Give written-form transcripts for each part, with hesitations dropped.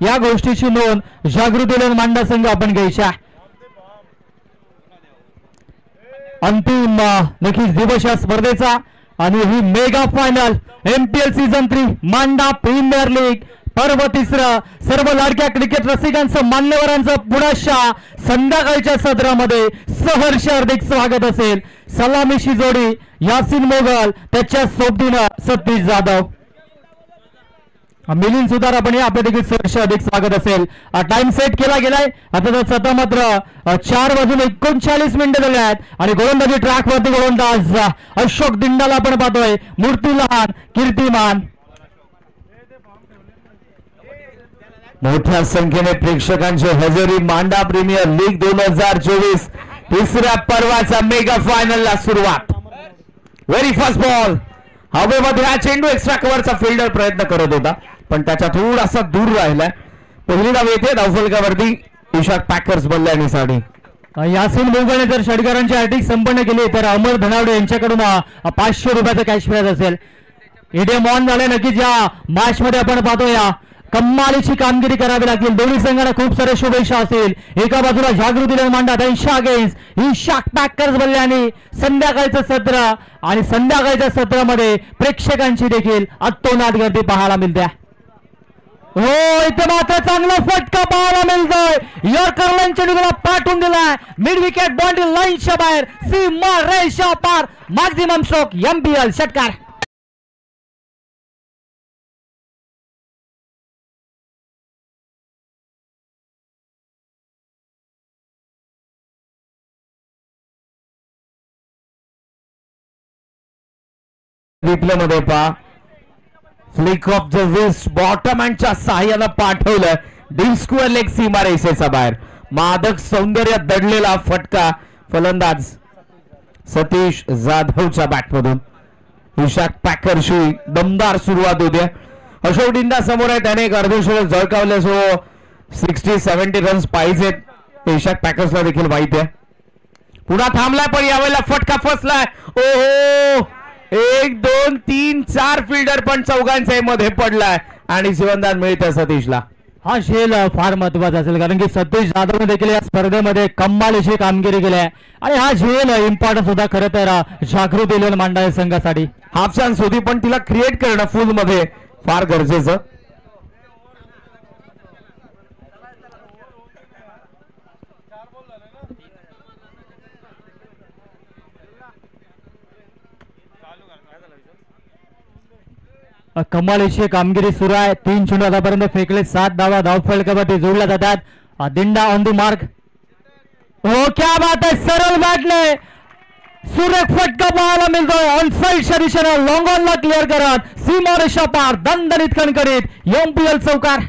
या गोष्टीची नोंद जागृती मांडा संघ आपण घ्यायच्या. अंतिम नक्कीच दिवस या स्पर्धेचा आणि ही मेगा फायनल MPL सीझन 3 मांडा प्रीमियर लीग पर्व तिसरं. सर्व लाडक्या क्रिकेट रसिकांचं मान्यवरांचं पुण्याच्या संध्याकाळच्या सत्रामध्ये सहर्ष हार्दिक स्वागत असेल. सलामीची जोडी यासिन मोगल त्याच्या सोबतीनं सतीश जाधव. मिलिंद सुतार आपण आपल्या देखील सहर्ष अधिक स्वागत असेल. टाइम सेट केला गेलाय. आता सध्या मात्र 4:39 मिनिटं झाले आहेत आणि गोलंदाजी ट्रॅक वरती गोलंदाज अशोक दिंडाला आपण पाहतोय. मूर्ती लहान कीर्तिमान. मोठ्या संख्येने प्रेक्षकांची हजेरी मांडा प्रीमियर लीग 2024 तिसऱ्या पर्वाचा मेगा फायनलला सुरुवात. व्हेरी फर्स्ट बॉल हवेमध्ये हा चेंडू एक्स्ट्रा कव्हरचा फिल्डर प्रयत्न करत होता पण त्याच्या थोडासा दूर राहिलाय. पहिली धाव येते धावफलकावरती विशाख पॅकर्स बल्ल्याणीसाठी. यासिन मोगलने जर षटकारांची हार्दिक संपन्न केली तर अमर धनावडे यांच्याकडून 500 रुपयाचा कॅश प्राइज असेल. एटीएम ऑन झाले. नक्कीच या मॅच मध्ये आपण पाहतोया कमालीची कामगिरी करावी लागेल. दोन्ही संघांना खूप सारे शुभेच्छा असतील. एका बाजूला जागृती मांडा त्यांच्या अगेन्स्ट विशाख पॅकर्स बल्ल्याणी. संध्याकाळचं सत्र आणि संध्याकाळच्या सत्रामध्ये प्रेक्षकांची देखील अतोनात गर्दी पाहायला मिळते. हो इथे मात्र चांगला फटका पाहायला मिळतोय. यॉर्कर चेंडूला पाठवून दिलाय. मिड विकेट बाउंड्री लाईनच्या बाहेर सीमा रेषा पार. मॅक्झिमम स्ट्रोक MPL षटकार. रिप्ले मध्ये पहा flick off the wrist bottom हँडच्या सहाय्यानं पाठवलं. डीप स्क्वेअर लेग सीमा रेषेचा बाहेर. मादक सौंदर्य दडलेला फटका फलंदाज सतीश जाधवच्या बॅटमधून. विशाख पॅकरशी दमदार सुरुवात होते. अशोक डिंडा समोर आहे. त्याने एक अर्धशतक झळकावले. सो 60-70 रन्स पाहिजेत. विशाख पॅकर्सला देखील माहिती आहे. पुन्हा थांबलाय पण यावेळेला फटका फसलाय. ओहो 1 2 3 4 फिल्डर पण चौघांच्या मध्ये पडलाय आणि जीवनदान मिळतं सतीशला. हा झेल फार महत्वाचा असेल कारण की सतीश जाधवने देखील या स्पर्धेमध्ये कमालीची कामगिरी केली आहे आणि हा झेल इम्पॉर्टन्स होता खरं तर जागृती मांडा संघासाठी. हाफ चान्स होती पण तिला क्रिएट करणं फुल मध्ये फार गरजेचं. कमालीची कामगिरी सुरू आहे. 3 चेंडू आतापर्यंत फेकले. 7 धावा धावफलकावरती जोडल्या जातात. दिंडा ऑन द मार्क. हो क्या बात आहे. सरळ बॅटने सुरेख फटका पाहायला मिळतोय. ऑन साईडच्या दिशेने लॉंग ऑनला क्लिअर करत सीमा रेषा पार दणदणीत कणकरीत MPL चौकार.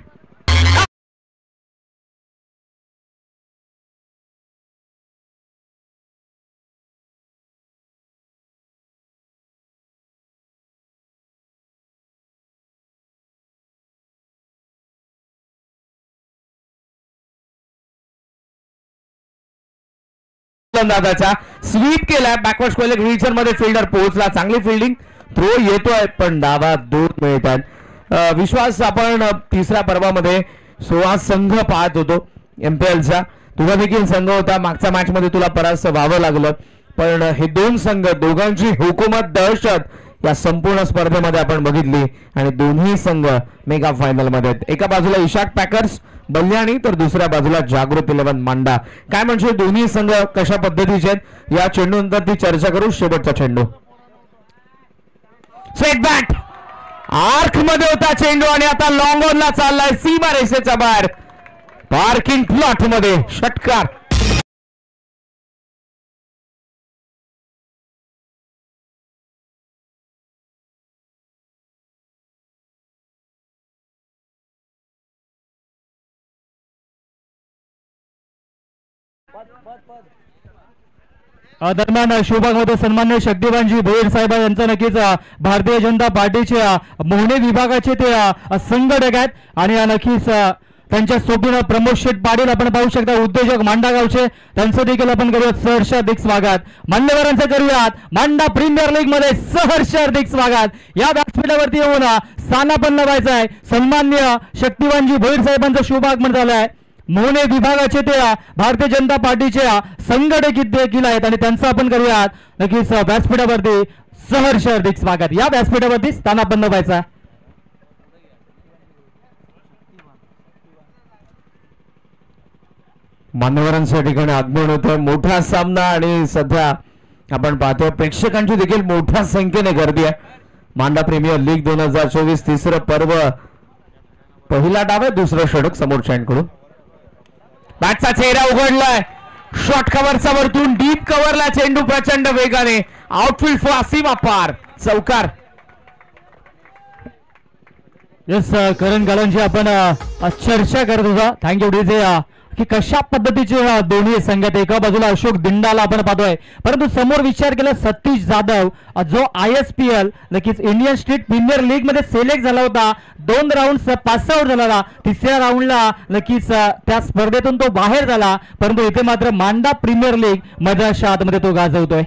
दादाचा स्वीप केलाय. बॅकवर्ड स्क्वेअर रीचर मध्ये फिल्डर पोहोचला. चांगली फिल्डिंग. थ्रो येतोय पण डावा दूर मिळतात. विश्वास आपण तिसऱ्या पर्वामध्ये 16 संघ पाहत होतो MPLचा. तुझा देखील संघ होता. मागच्या मॅच मध्ये तुला परास्त व्हावं लागलं पण हे 2 संघ दोघांची हुकूमत दहशत या संपूर्ण स्पर्धेमध्ये आपण बघितली आणि दोन्ही संघ मेगा फायनल मध्ये. एका बाजूला विशाख पॅकर्स बल्ल्याणी तर दुसऱ्या बाजूला जागृत 11 मांडा. काय म्हणजे दोन्ही संघ कशा पद्धतीचे आहेत या चेंडू नंतर ती चर्चा करू. शेवटचा चेंडू सेट बॅट आर्क मध्ये होता चेंडू आणि आता लॉंग ऑनला चाललाय सीमा रेषेच्या बाहेर. पार्किंग प्लॉट मध्ये षटकार. दरम्यान शुभामध्ये सन्मान्य शक्तिवानजी भोईर साहेब यांचा नक्कीच भारतीय जनता पार्टीच्या मोहने विभागाचे ते संघटक आहेत आणि नक्कीच त्यांच्या स्वप्न प्रमोद शेठ पाटील आपण पाहू शकता, उद्योजक मांडा गावचे, त्यांचं देखील आपण करूयात सहर्ष हार्दिक स्वागत. मान्यवरांचं करूयात मांडा प्रीमियर लीग मध्ये सहर्ष हार्दिक स्वागत. या व्यासपीठावरती येऊन स्थानापन्न व्हायचं आहे सन्मान्य शक्तिवानजी भोईर साहेबांचं शुभागमन झालं आहे. मोहने विभागाचे ते भारतीय जनता पार्टीचे संघटक देखील आहेत आणि त्यांचं आपण करूयात नक्कीच व्यासपीठावरती सहर्ष हार्दिक स्वागत. या व्यासपीठावरती स्थानापन्न व्हायचा. मान्यवरांच्या ठिकाणी आगमन होतोय. मोठा सामना आणि सध्या आपण पाहतोय प्रेक्षकांची देखील मोठ्या संख्येने गर्दी आहे. मांडा प्रीमियर लीग 2024 तिसरं पर्व. पहिला डाव आहे, दुसरं षटक समोरच्यांकडून. बॅटचा चेहरा उघडलाय. शॉर्ट कव्हरचा वरतून डीप कव्हरला चेंडू प्रचंड वेगाने आउटफील्ड फॉर सीमा पार चौकार. येस करण गालांची आपण चर्चा करत होता. थँक्यू डीजे की कशा पद्धतीचे दोन्ही संघात एका बाजूला अशोक दिंडाला आपण पाहतोय, परंतु समोर विचार केला सतीश जाधव जो ISPL नक्कीच इंडियन स्ट्रीट प्रीमियर लीग मध्ये सिलेक्ट झाला होता. 2 राऊंड पास आउट झाला. तिसऱ्या राऊंडला नक्कीच त्या स्पर्धेतून तो बाहेर झाला, परंतु इथे मात्र मांडा प्रीमियर लीग मैदानाच्या आतमध्ये तो गाजवतोय.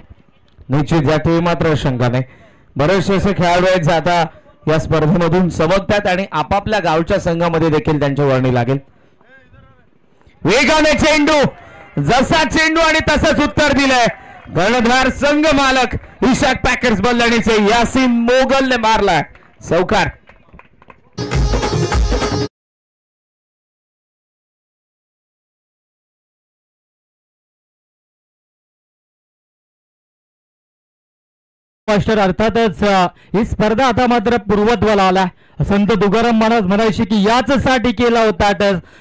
निश्चित यातही मात्र शंका नाही. बरेचसे असे खेळाडू आहेत जे आता या स्पर्धेमधून चमकतात आणि आपापल्या गावच्या संघामध्ये देखील त्यांच्या वर्णी लागेल. वेगाने चेंडू, जसा चेंडू आणि तसंच उत्तर दिलंय. कर्णधार संघ मालक इशाक पॅकर्स बल्लाणीचे यासिन मोगलने मारलाय चौकार. अर्थातच ही स्पर्धा आता मात्र पूर्वत्वाला आला. संत तुकाराम महाराज म्हणायचे की याच साठी केला होता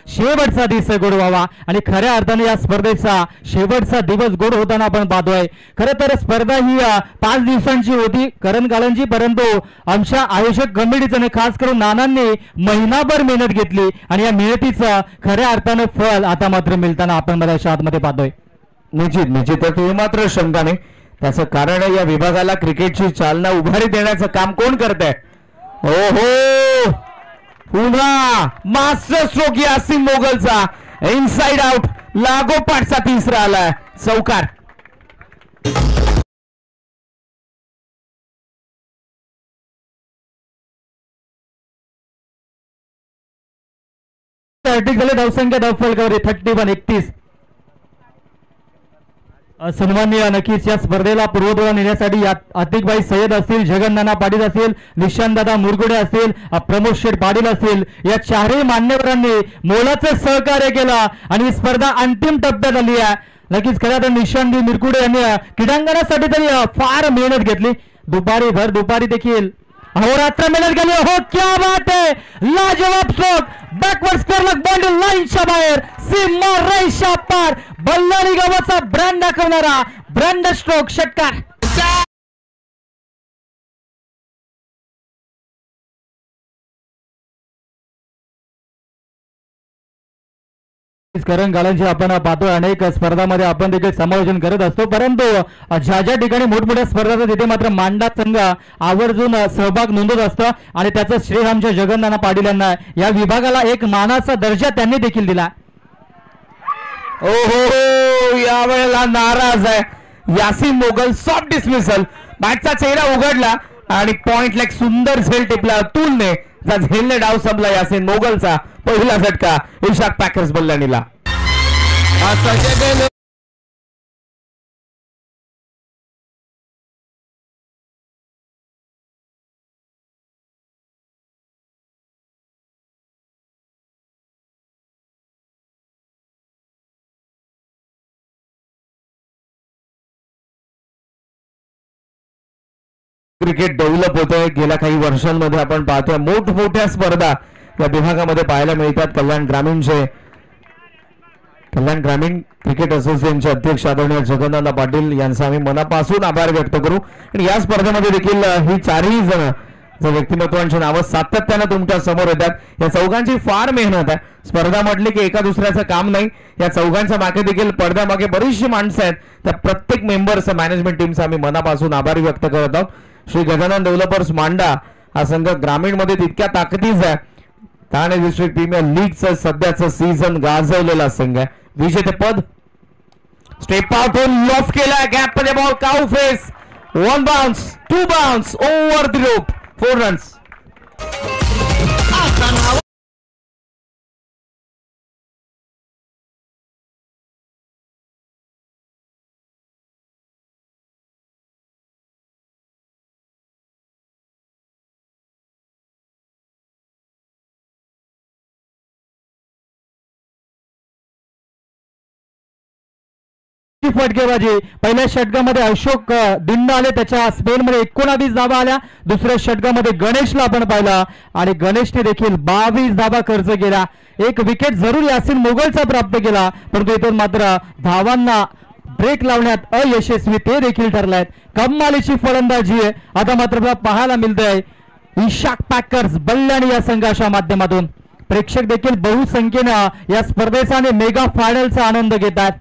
शेवटचा दिवस गोड व्हावा, आणि खऱ्या अर्थाने या स्पर्धेचा शेवटचा दिवस गोड होताना आपण पाहतोय. खरं तर स्पर्धा ही 5 दिवसांची होती करण गालांची, परंतु आमच्या आयोजक कमिटीने खास करून नानांनी महिनाभर मेहनत घेतली आणि या मेहनतीचं खऱ्या अर्थानं फळ आता मात्र मिळताना आपण मला आतमध्ये पाहतोय. निश्चित ते मात्र शंका नाही. त्याचं कारण या विभागाला क्रिकेटची चालना उभारी देण्याचं काम कोण करतंय. ओहो, पुन्हा मास्टर स्ट्रोक यासिन मोगलचा इनसाइड आउट लागोपाठचा तिसरा आलाय चौकार. धावसंख्या धावफलकावर 31. सन्माननीय नक्कीच या स्पर्धेला पूर्वतोला नेण्यासाठी आतिकबाई सय्यद असतील, जगन्नाना पाटील असतील, निशांतदादा मुरगुडे असतील, प्रमोद शेठ पाटील असतील, या चारही मान्यवरांनी मोलाचं सहकार्य केलं आणि ही स्पर्धा अंतिम टप्प्यात आली आहे. नक्कीच खरं तर निशांत मिरकुडे यांनी क्रीडांगणासाठी तरी फार मेहनत घेतली. दुपारी देखील अहोरात्र मेहनत केली. हो क्या बात है, लाजवाब स्ट्रोक, बॅकवर्ड स्क्वेअर लग बॉल लाईनच्या बाहेर, सीमा रेषा पार, बल्लारी गावाचा ब्रँड दाखवणारा ब्रँड स्ट्रोक षटकार. करण गालांची आपण पाहतोय अनेक स्पर्धामध्ये आपण देखील समायोजन करत असतो, परंतु ज्या ज्या ठिकाणी मोठमोठ्या स्पर्धा तिथे मात्र मांडा संघ आवर्जून सहभाग नोंदवत असतो आणि त्याचं श्रेय आमच्या जगन्नाना पाटील यांना, या विभागाला एक मानाचा दर्जा त्यांनी देखील दिला. ओहो, यावेळेला नाराज आहे यासिन मोगल. Soft dismissal. बॅटचा चेहरा उघडला आणि पॉइंटला एक सुंदर झेल टिपला अतुलने. झेलने डाव संपला यासिन मोगलचा. पहिला झटका इशाक पॅकर्स बल्लाणीला. क्रिकेट डेव्हलप होतोय. गेल्या काही वर्षांमध्ये आपण पाहतोय मोठमोठ्या स्पर्धा या विभागामध्ये पाहायला मिळतात. कल्याण ग्रामीण क्रिकेट असोसिएशनचे अध्यक्ष आदरणीय जगन्नाथ पाटील यांचा आम्ही मनापासून आभार व्यक्त करू. आणि या स्पर्धेमध्ये देखील ही चारही जण जे व्यक्तिमत्वांची नावं सातत्यानं तुमच्या समोर येतात. या चौघांची फार मेहनत आहे. स्पर्धा म्हटली की एका दुसऱ्याचं काम नाही. या चौघांच्या मागे देखील पडद्यामागे बरीचशी माणसं आहेत. त्या प्रत्येक मेंबर्स मॅनेजमेंट टीमचा आम्ही मनापासून आभार व्यक्त करत आहोत. श्री गजानन डेव्हलपर्स मांडा हा संघ ग्रामीण मध्ये तितक्या ताकदीचा आहे. ठाणे डिस्ट्रिक्ट प्रीमियर लीगचं सध्याचं सीझन गाजवलेला संघ आहे. विजेतेपद स्टेप आउटून लॉफ केला, गॅप मध्ये ball, cow face, 1 bounce, 2 bounce, over the rope, 4 runs. फटकेबाजी. पहिल्या षटकामध्ये अशोक दिंड आले, त्याच्या स्पेनमध्ये 19 धाबा आल्या. दुसऱ्या षटकामध्ये गणेशला आपण पाहिला आणि गणेशने देखील 22 धाबा खर्च केला. एक विकेट जरूर यासिन मुघलचा प्राप्त केला, परंतु इथून मात्र धावांना ब्रेक लावण्यात अयशस्वी ते देखील ठरलायत. कमालीची फलंदाजी आहे आता मात्र पाहायला मिळतंय इशाक पॅकर्स बल्लाणी या संघाच्या माध्यमातून. प्रेक्षक देखील बहुसंख्येनं या स्पर्धेचा आणि मेगा फायनलचा आनंद घेतात.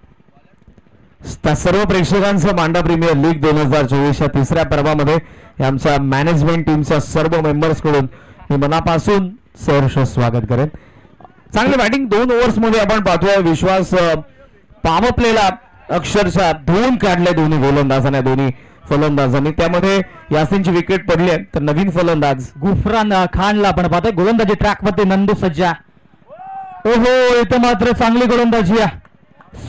सर्व प्रेक्षकांचं मांडा प्रीमियर लीग 2024च्या तिसऱ्या पर्वामध्ये आमच्या मॅनेजमेंट टीमच्या सर्व मेंबर्स कडून मी मनापासून सहर्ष स्वागत करेन. चांगली बॅटिंग 2 ओव्हर्स मध्ये आपण पाहतोय. विश्वास पॉवर प्लेला अक्षरशः धुवून काढले दोन्ही गोलंदाजांनी, दोन्ही फलंदाजांनी. त्यामध्ये यासिनची विकेट पडली आहे, तर नवीन फलंदाज गुफरान खानला आपण पाहतोय. गोलंदाजी ट्रॅकवरती नंदू सज्जा. ओहो, इथं मात्र चांगली गोलंदाजी आहे,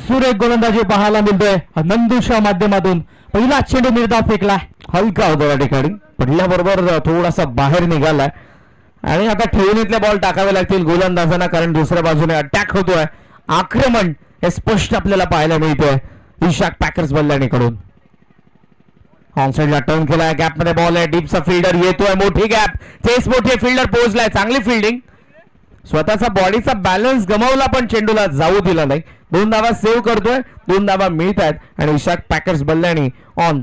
सुरेख गोलंदाजी पाहायला मिळतोय नंदूच्या माध्यमातून. पहिला चेंडू निर्धाव फेकलाय, हलका होता या ठिकाणी, पडल्याबरोबर थोडासा बाहेर निघालाय आणि आता ठेवणीतले बॉल टाकावे लागतील गोलंदाजांना, कारण दुसऱ्या बाजूने अटॅक होतोय, आक्रमण हे स्पष्ट आपल्याला पाहायला मिळतोय इशाक पॅकर्स बल्लाणीकडून. ऑनसाइडला टर्न केलाय, गॅप मध्ये बॉल आहे, डीपचा फिल्डर येतोय, मोठी गॅप, चेस मोठी फिल्डर पोहोचलाय, चांगली फिल्डिंग. स्वतःचा बॉडीचा बॅलन्स गमावला पण चेंडूला जाऊ दिला नाही. 2 धावा सेव्ह करतोय, 2 धावा मिळत आहेत आणि इशाक पॅकर्स बल्लाणी ऑन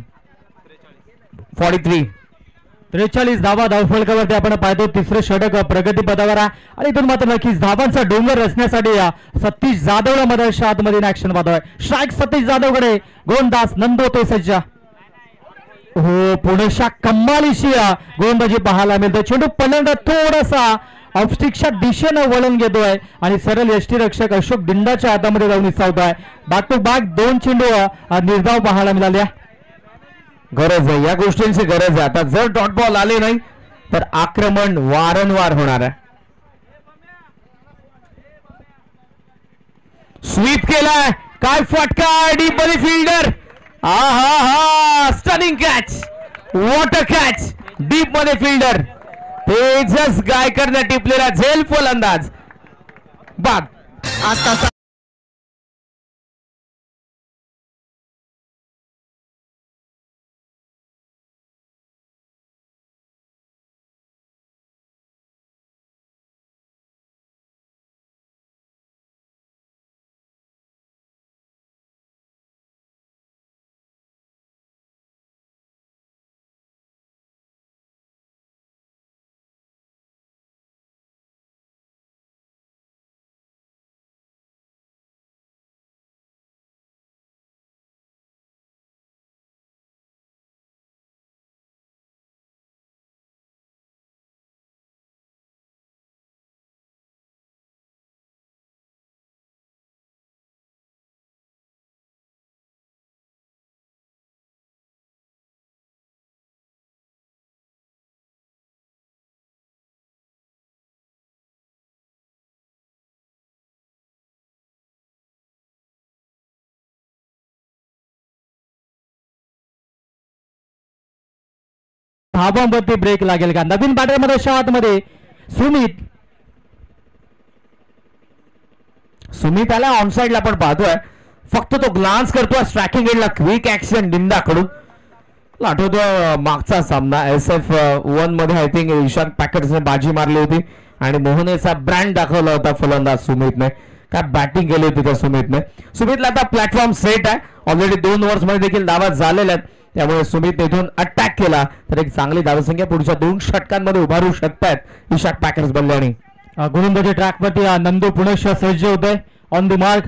43 धावा धावफलकावरती आपण पाहतो. तिसरं षटक प्रगतीपथावर आहे आणि इथून मात्र नक्कीच धावांचा डोंगर रचण्यासाठी सतीश जाधवला मदरच्या आतमध्ये ऍक्शन पाहतोय. स्ट्राईक सतीश जाधवकडे, गोलंदाज नंदू होतोय सज्जा. हो, पुढेच्या कमालीची गोलंदाजी पाहायला मिळतोय. चेंडू पहिल्यांदा थोडासा ऑफस्टिकच्या दिशेनं वळण घेतोय आणि सरळ यष्टीरक्षक अशोक दिंडाच्या हातामध्ये जाऊन विसावतोय. बॅक टू बॅक 2 चेंडू निर्धाव पाहायला मिळाले. गरज आहे, या गोष्टींची गरज आहे. आता जर डॉट बॉल आले नाही तर आक्रमण वारंवार होणार आहे. स्वीप केलाय, काय फटका, डीप मध्ये फिल्डर, हा stunning catch, water catch, deep मध्ये फिल्डर, तेजस गायकरने टिपलेला झेल फलंदाज. बाद आता धावांवरती ब्रेक लागेल का? नवीन बॅटरमध्ये आतमध्ये सुमित आला ऑनसाइडला पण पाहतोय, फक्त तो ग्लान्स करतोय स्ट्रायकिंग एंडला. क्विक ऍक्शन दिंडाकडून. आठवतो मागचा सामना SF1 मध्ये आय थिंक इशाक पॅकर्सने बाजी मारली होती आणि मोहनेचा ब्रँड दाखवला होता फलंदाज सुमितने. काय बॅटिंग केली होती त्या सुमितने. सुमितला आता प्लॅटफॉर्म सेट आहे, ऑलरेडी 2 ओव्हर्स मध्ये देखील धावा झालेल्या आहेत, त्यामुळे सुमित इथून अटॅक केला तर एक चांगली धावसंख्या पुढच्या 2 षटकांमध्ये उभारू शकतायत इशाक पॅकर्स बल्लाणी. गोलंदाजी ट्रॅकवरती नंदू पुणेश्वर सज्ज होतोय. ऑन द मार्क,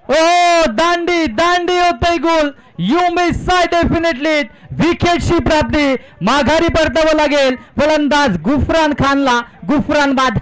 ओ दांडी होतोय गोल. यू मिस साय डेफिनेटली. विकेटची प्राप्ती, माघारी परतावं लागेल फलंदाज गुफरान खानला. गुफरान बाद.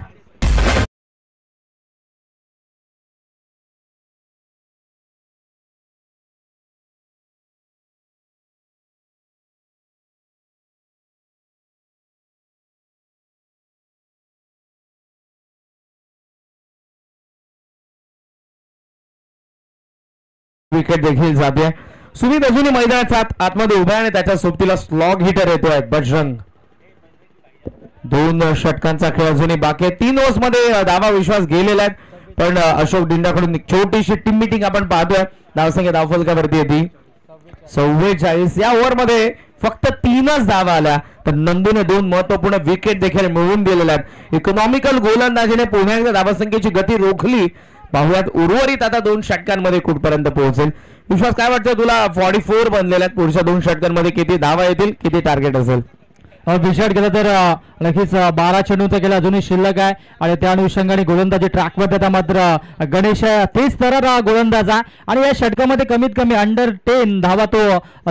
विकेट देखील जाते. सुमित अजूनही मैदानात आतमध्ये उभा आहे आणि त्याच्या सोबतीला स्लॉग हिटर येतोय बजरंग. 2 षटकांचा खेळ अजूनही बाकी आहे. 3 ओव्हर्स मध्ये धावा विश्वास गेलेला आहे, पण अशोक डिंडाकडून छोटीशी टीम मीटिंग आपण पाहतोय. धावसंख्या धावफलकावरती येते 44. या ओव्हर मध्ये फक्त 3च धावा आल्या, तर नंदूने 2 महत्वपूर्ण विकेट देखील मिळवून दिलेल्या आहेत. इकॉनॉमिकल गोलंदाजीने पुन्हा एकदा धावसंख्येची गती रोखली. पाहुयात उर्वरित आता 2 षटकांमध्ये कुठपर्यंत पोहोचेल. विश्वास काय वाटतं तुला? 44 बनलेल्या आहेत. पुढच्या 2 षटकांमध्ये किती धावा येतील, किती टार्गेट असेल? विचार केला तर नक्कीच 12 चेंडूचा केला अजूनही शिल्लक आहे आणि त्या अनुषंगाने गोलंदाजी ट्रॅकवर देता मात्र गणेश तेच तर गोलंदाज आहे आणि या षटकामध्ये कमीत कमी अंडर 10 धावा तो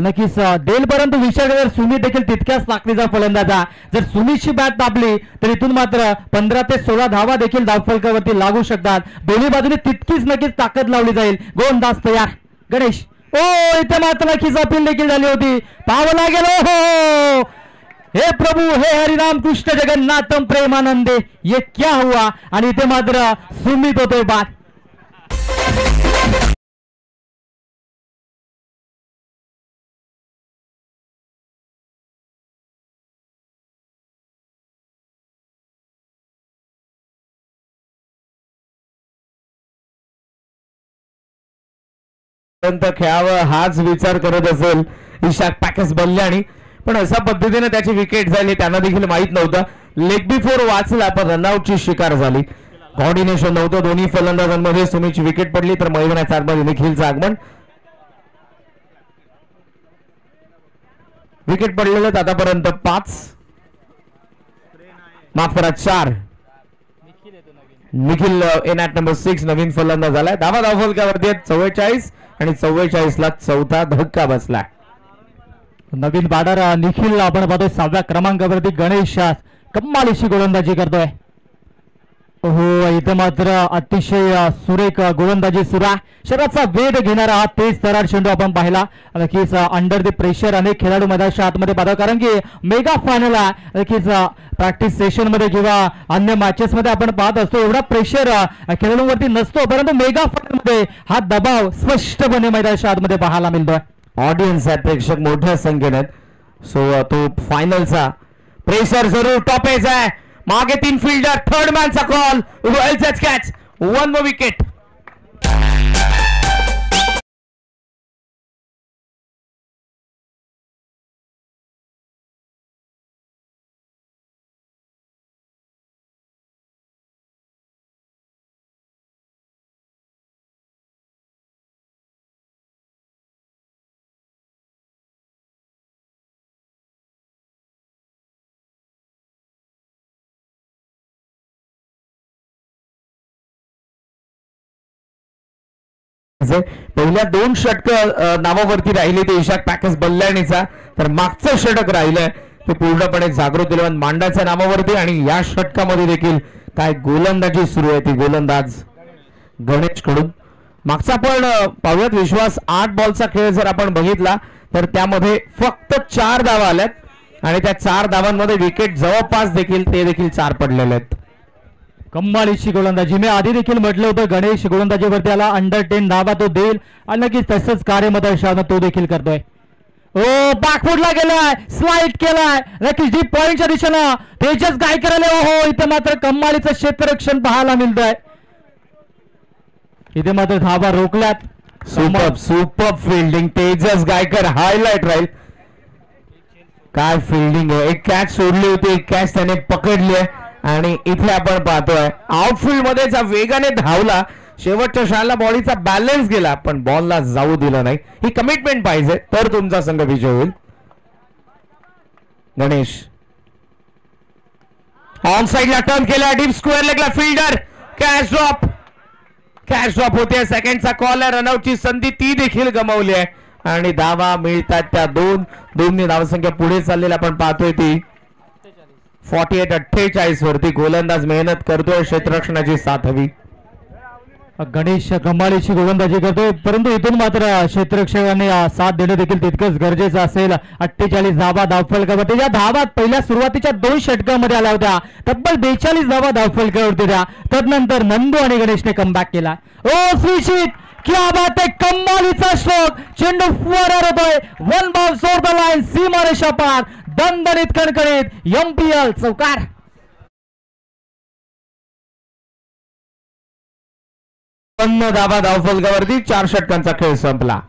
नक्कीच देईल. परंतु विचार केला तर सुमित देखील तितक्याच ताकदीचा फलंदाज आहे. जर सुमितची बॅट तापली तर इथून मात्र 15 ते 16 धावा देखील धावफलकावरती लागू शकतात. दोन्ही बाजूने तितकीच नक्कीच ताकद लावली जाईल. गोलंदाज तयार गणेश. इथे मात्र नक्कीच अपील देखील झाली होती. पाहावं लागेल. हो हे प्रभू हे हरिराम कृष्ण जगन्नाथम प्रेमानंदे ये क्या हुआ. आणि इथे मात्र सुमित होतोय बाद. खेळावं हाच विचार करत असेल इशाक पॅकेस बल्ल्याणी, पण अशा पद्धतीने त्याची विकेट झाली त्यांना देखील माहित नव्हतं. लेग बिफोर वाचला पण रनआउटची शिकार झाली. कॉर्डिनेशन नव्हतं दोन्ही फलंदाजांमध्ये. सुमितची विकेट पडली तर मैदानाच्या आतमध्ये निखिलचं आगमन. विकेट पडलेले आतापर्यंत 5 माफ करा 4. निखिल इन ॲट नंबर 6 नवीन फलंदाज झालाय. धावा धावफलकावरती 44 आणि 44 ला चौथा धक्का बसला. नवीन बॅटर निखिल आपण पाहतोय 6व्या क्रमांकावरती. गणेश कमालीची गोलंदाजी करतोय. हो इथे मात्र अतिशय सुरेख गोलंदाजी सुरू आहे. शरीराचा वेध घेणारा हा तेज तरार चेंडू आपण पाहिला. नक्कीच अंडर द प्रेशर अनेक खेळाडू मैदानाच्या आतमध्ये पाहतात, कारण की मेगा फायनल आहे. नक्कीच प्रॅक्टिस सेशन मध्ये किंवा अन्य मॅचेस मध्ये आपण पाहत असतो एवढा प्रेशर खेळाडूंवरती नसतो, परंतु मेगा फायनल मध्ये हा दबाव स्पष्टपणे मैदानाच्या आतमध्ये पाहायला मिळतोय. ऑडियन्स आहे, प्रेक्षक मोठ्या संख्येने. सो तो फायनलचा प्रेशर जरूर टॉपेज आहे. मागे 3 फिल्डर, थर्ड मॅनचा कॉल, रॉयलचा कॅच, 1 more विकेट. पहिल्या 2 षटक नावावरती राहिले ते इशाक पॅकेस बल्ल्याणीचा, तर मागचं षटक राहिलंय ते पूर्णपणे जागृत इलेव्हन मांडाच्या नावावरती. आणि या षटकामध्ये देखील काय गोलंदाजी सुरू आहे ती गोलंदाज गणेश कडून. मागचा पण पाहुयात विश्वास 8 बॉलचा खेळ जर आपण बघितला तर त्यामध्ये फक्त 4 धावा आल्यात आणि त्या 4 धावांमध्ये विकेट जवळपास देखील ते देखील 4 पडलेले आहेत. कमालीची गोलंदाजी. मी आधी देखील म्हटलं होतं गणेश गोलंदाजीवरती आला, अंडर 10 धावा तो देईल आणि नक्कीच तसंच कार्य मदाशानं तो देखील करतोय. बॅकफुटला गेलाय, स्लाइड केलाय नक्कीच डीप पॉइंटच्या दिशेनं तेजस गायकर. इथे मात्र कमालीचं क्षेत्ररक्षण पाहायला मिळतंय. इथे मात्र धावा रोखल्यात. Super fielding Tejas Gaikar, highlight राहील. काय फिल्डिंग आहे. एक कॅच सोडली होती, एक कॅच त्याने पकडली आहे आणि इथे आपण पाहतोय आउटफील्ड मध्ये वेगाने धावला. शेवटच्या क्षणाला बॉडीचा बॅलन्स गेला पण बॉलला जाऊ दिला नाही. ही कमिटमेंट पाहिजे तर तुमचा संघ विजय होईल. गणेश ऑन साइडला टर्न केला, डीप स्क्वेअर लेगला फिल्डर, कॅच ड्रॉप होते. सेकंडचा कॉल आहे, रनआउटची संधी ती देखील गमावली आहे आणि धावा मिळतात त्या 2 धावसंख्या पुढे चाललेली आपण पाहतोय ती 48-48 वरती. गोलंदाज मेहनत करतोय, क्षेत्ररक्षणाची साथ हवी. गणेश कमालीची गोलंदाजी करतोय, परंतु इथून मात्र क्षेत्ररक्षकाने साथ देणं देखील तितकंच गरजेचं असेल. 48 धावा धावफलकावरती. या धावा पहिल्या सुरुवातीच्या 2 षटकामध्ये आल्या होत्या. तब्बल 42 धावा धावफलकावरती त्या. तदनंतर नंदू आणि गणेशने कमबॅक केला. स्वीशित क्या बात आहे, कमालीचा स्ट्रोक, चेंडू फुवाऱ्यावर होतोय, one bounce over the line, सीमारेषा पार, दणदणीत कणकणीत एमपीएल चौकार. धावा धावफलकावरती 4 षटकांचा खेळ संपला.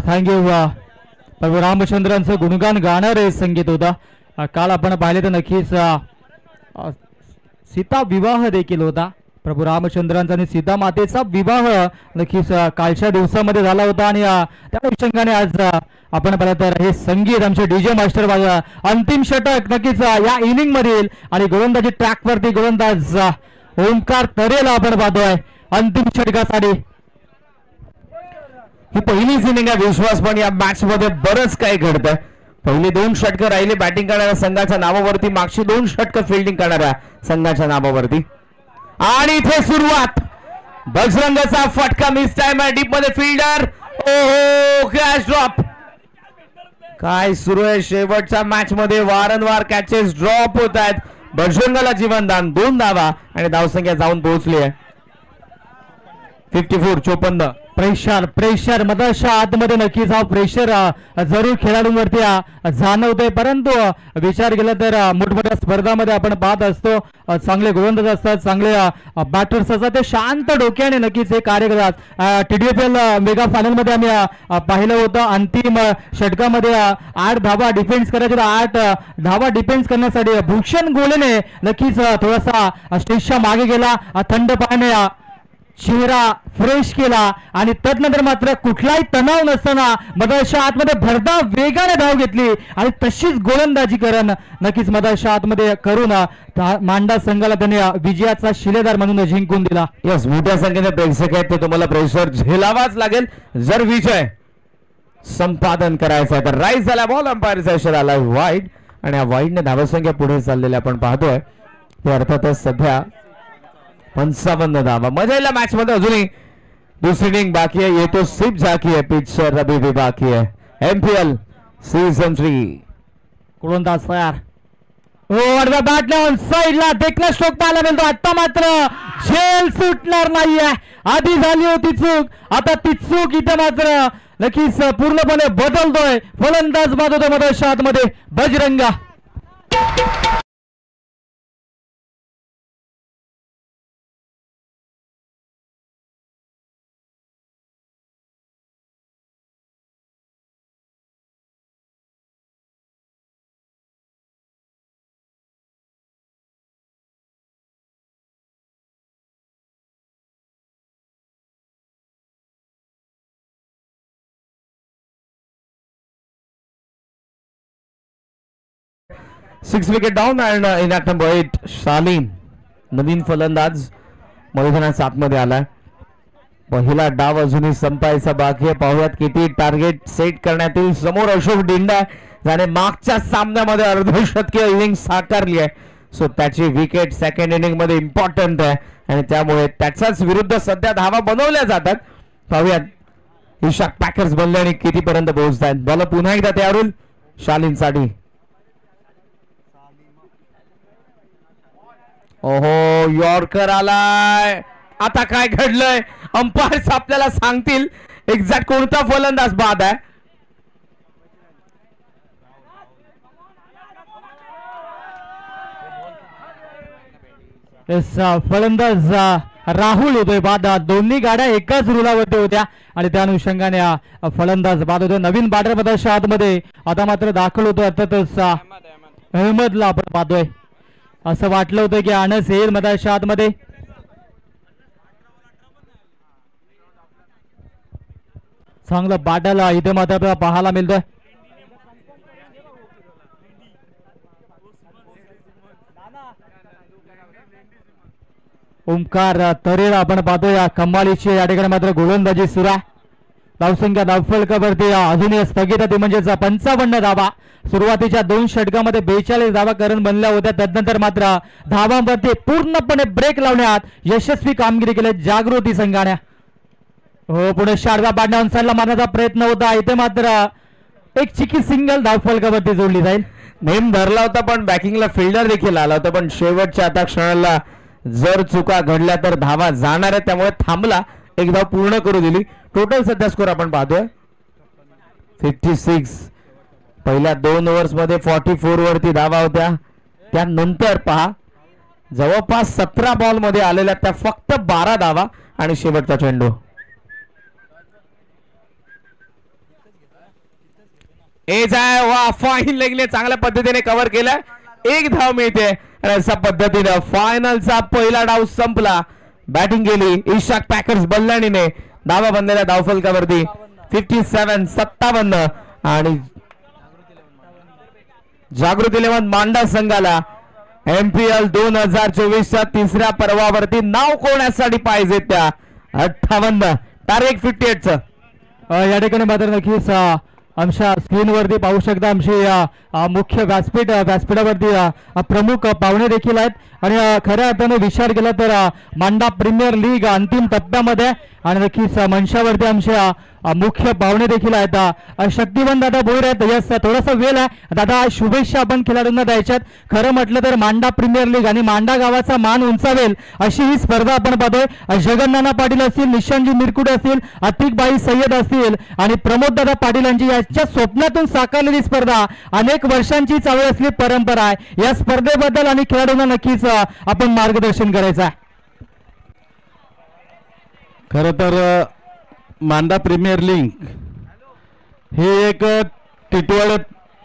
थँक्यू. प्रभू रामचंद्रांचं गुणगान गाणारे संगीत होता. काल आपण पाहिले तर नक्कीच सीता विवाह देखील होता. प्रभू रामचंद्रांचा आणि सीता मातेचा विवाह नक्कीच कालच्या दिवसामध्ये झाला होता आणि त्या अनुषंगाने आज आपण पाहिलं तर हे संगीत आमचे डीजे मास्टर अंतिम षटक नक्कीच या इनिंग मधील आणि गोलंदाजी ट्रॅक वरती गोलंदाज ओंकार तरेला आपण पाहतोय अंतिम षटकासाठी. ही पहिलीच इनिंग आहे विश्वास, पण या मॅच मध्ये बरंच काही घडतंय. पहिली 2 षटकं राहिली बॅटिंग करणाऱ्या संघाच्या नावावरती, मागची 2 षटकं फिल्डिंग करणाऱ्या संघाच्या नावावरती. आणि इथे सुरुवात, बजरंगचा फटका मिस टाइम आहे, डीप मध्ये फिल्डर, ओहो कॅच ड्रॉप. काय सुरू आहे शेवटच्या मॅच मध्ये, वारंवार कॅचेस ड्रॉप होत आहेत. बजरंगला जीवनदान, 2 धावा आणि धावसंख्या जाऊन पोहोचली आहे 54. प्रेशर मदरशा आतमध्ये नक्कीच हा प्रेशर जरूर खेळाडूंवरती जाणवतोय. परंतु विचार केला तर मोठमोठ्या स्पर्धामध्ये आपण पाहत असतो चांगले गोलंदाज असतात, चांगले बॅटर्स असतात, ते शांत डोक्याने नक्कीच हे कार्य करतात. TDPL मेगा फायनल मध्ये आम्ही पाहिलं होतं, अंतिम षटकामध्ये 8 धावा डिफेन्स करायचे, 8 धावा डिफेन्स करण्यासाठी भूषण गोलेने नक्कीच थोडासा स्टेजच्या मागे गेला, थंड पाण्याने चेहरा फ्रेश केला आणि तदनंतर मात्र कुठलाही तणाव नसताना मदरशा आतमध्ये भरधाव वेगाने धाव घेतली आणि तशीच गोलंदाजी करून नक्कीच मदरशा आतमध्ये करून मांडा संघाला त्याने विजयाचा शिलेदार म्हणून जिंकून दिला. यस, मोठ्या संख्येने प्रेक्षक आहेत, ते तुम्हाला प्रेशर झेलावाच लागेल जर विजय संपादन करायचा आहे तर. राईज झाला बॉल, अंपायरचा इशारा आला वाईड आणि या वाईडने धावसंख्या पुढे चाललेली आपण पाहतोय. ते अर्थातच सध्या 55 धावा. मजा येईल मॅच मध्ये. अजूनही दुसरी इनिंग बाकी आहे, येतो सिप झाकी आहे, पिचर अभी भी बाकी आहे. MPL सीझन 3 गोलंदाज तयार, ओव्हर द बॅट लावून साईडला देखना स्ट्रोक पाहायला मिळतो. आता मात्र झेल सुटणार नाहीये, आधी झाली होती चूक, आता ती चूक इथे मात्र नक्कीच पूर्णपणे बदलतोय. फलंदाज बाद होतो मदरशा आतमध्ये Bajranga. Six wicket down and in at number 8 शालीन नवीन फलंदाज मैदानाच्या आतमध्ये आलाय. पहिला डाव अजूनही संपायचा बाकी आहे. पाहूयात किती टार्गेट सेट करण्यात येईल. समोर अशोक डिंडा ज्याने मागच्या सामन्यामध्ये अर्धशतकीय इनिंग साकारली आहे, सो त्याची विकेट सेकंड इनिंग मध्ये इम्पॉर्टंट आहे आणि त्यामुळे त्याच्याच विरुद्ध सध्या धावा बनवल्या जातात. पाहूयात इशाक पॅकर्स बल्ल्याने कितीपर्यंत पोहोचतायत. बॉल पुन्हा एकदा तयार शालींसाठी. ओहो यॉर्कर आलाय. आता काय घडलंय अंपायर्स आपल्याला सांगतील एक्झॅक्ट कोणता फलंदाज बाद आहे. फलंदाज राहुल होतोय बाद. दोन्ही गाड्या एकाच रुलावरती होत्या आणि त्या अनुषंगाने फलंदाज बाद होतोय. नवीन बॅटर मैदानाच्या आतमध्ये आता मात्र दाखल होतोय. अर्थातच अहमदला आपण पाहतोय. असं वाटलं होतं की अनस येईल मैदानाच्या आतमध्ये. चांगलं बॅटल इथे मात्र आपल्याला पाहायला मिळतोय. ओमकार तरेल आपण पाहतोय. कमालीची या ठिकाणी मात्र गोलंदाजी सुरू आहे. धावसंख्या धावफलकावरती अजूनही स्थगित होती म्हणजेच 55 धावा. सुरुवातीच्या 2 षटकामध्ये 42 धावा करून बनल्या होत्या. त्यानंतर मात्र धावांवरती पूर्णपणे ब्रेक लावण्यात यशस्वी कामगिरी केली जागृती संघाने. हो पुढे शारदा पाडण्या अन्सारला मारण्याचा प्रयत्न होता. इथे मात्र एक चिकी सिंगल धावफलकावरती जोडली जाईल. नेम धरला होता पण बॅकिंगला फिल्डर देखील आला होता. पण शेवटच्या आता क्षणाला जर चुका घडल्या तर धावा जाणार आहे. त्यामुळे थांबला. एक धाव पूर्ण करू दिली. टोटल सध्या स्कोर आपण पाहतोय 56. पहिल्या 2 ओव्हर्स मध्ये 44 वरती धावा होत्या. त्यानंतर पहा जवळपास 17 बॉल मध्ये आलेल्या त्या फक्त 12 धावा आणि शेवटचा चेंडू. एज आहे वा फाईन लेगने चांगल्या पद्धतीने कव्हर केलाय. 1 धाव मिळते. अशा पद्धतीने फायनलचा पहिला डाव संपला. बॅटिंग केली इशाक पॅकर्स बल्लाणीने. धावा बनलेल्या धावफलकावरती 57 आणि जागृती 11 मांडा संघाला MPL 2024च्या तिसऱ्या पर्वावरती नाव कोणासाठी पाहिजे त्या 58 टार्गेट 58चं. या ठिकाणी मात्र नक्कीच आमच्या स्क्रीनवरती पाहू शकता. आमचे मुख्य व्यासपीठावरती प्रमुख पाहुणे देखील आहेत. आणि खऱ्या अर्थाने विचार केला तर मांडा प्रीमियर लीग अंतिम टप्प्यामध्ये आणि नक्कीच मंचावरती आमच्या मुख्य पाहुणे देखील आहेत. शक्तिवंत दादा भोईर आहेत. यस थोडासा वेळ आहे दादा. शुभेच्छा आपण खेळाडूंना द्यायच्यात. खरं म्हटलं तर मांडा प्रीमियर लीग आणि मांडा गावाचा मान उंचावेल अशी ही स्पर्धा आपण पाहतोय. जगन्नाना पाटील असतील, निशांजी मिरकुडे असतील, अतिकबाई सय्यद असतील आणि प्रमोद दादा पाटील यांची याच्या स्वप्नातून साकारलेली स्पर्धा अनेक वर्षांची चालू असलेली परंपरा आहे. या स्पर्धेबद्दल आणि खेळाडूंना नक्कीच आपण मार्गदर्शन करायचं आहे. खरं तर मांडा प्रीमियर लीग हे एक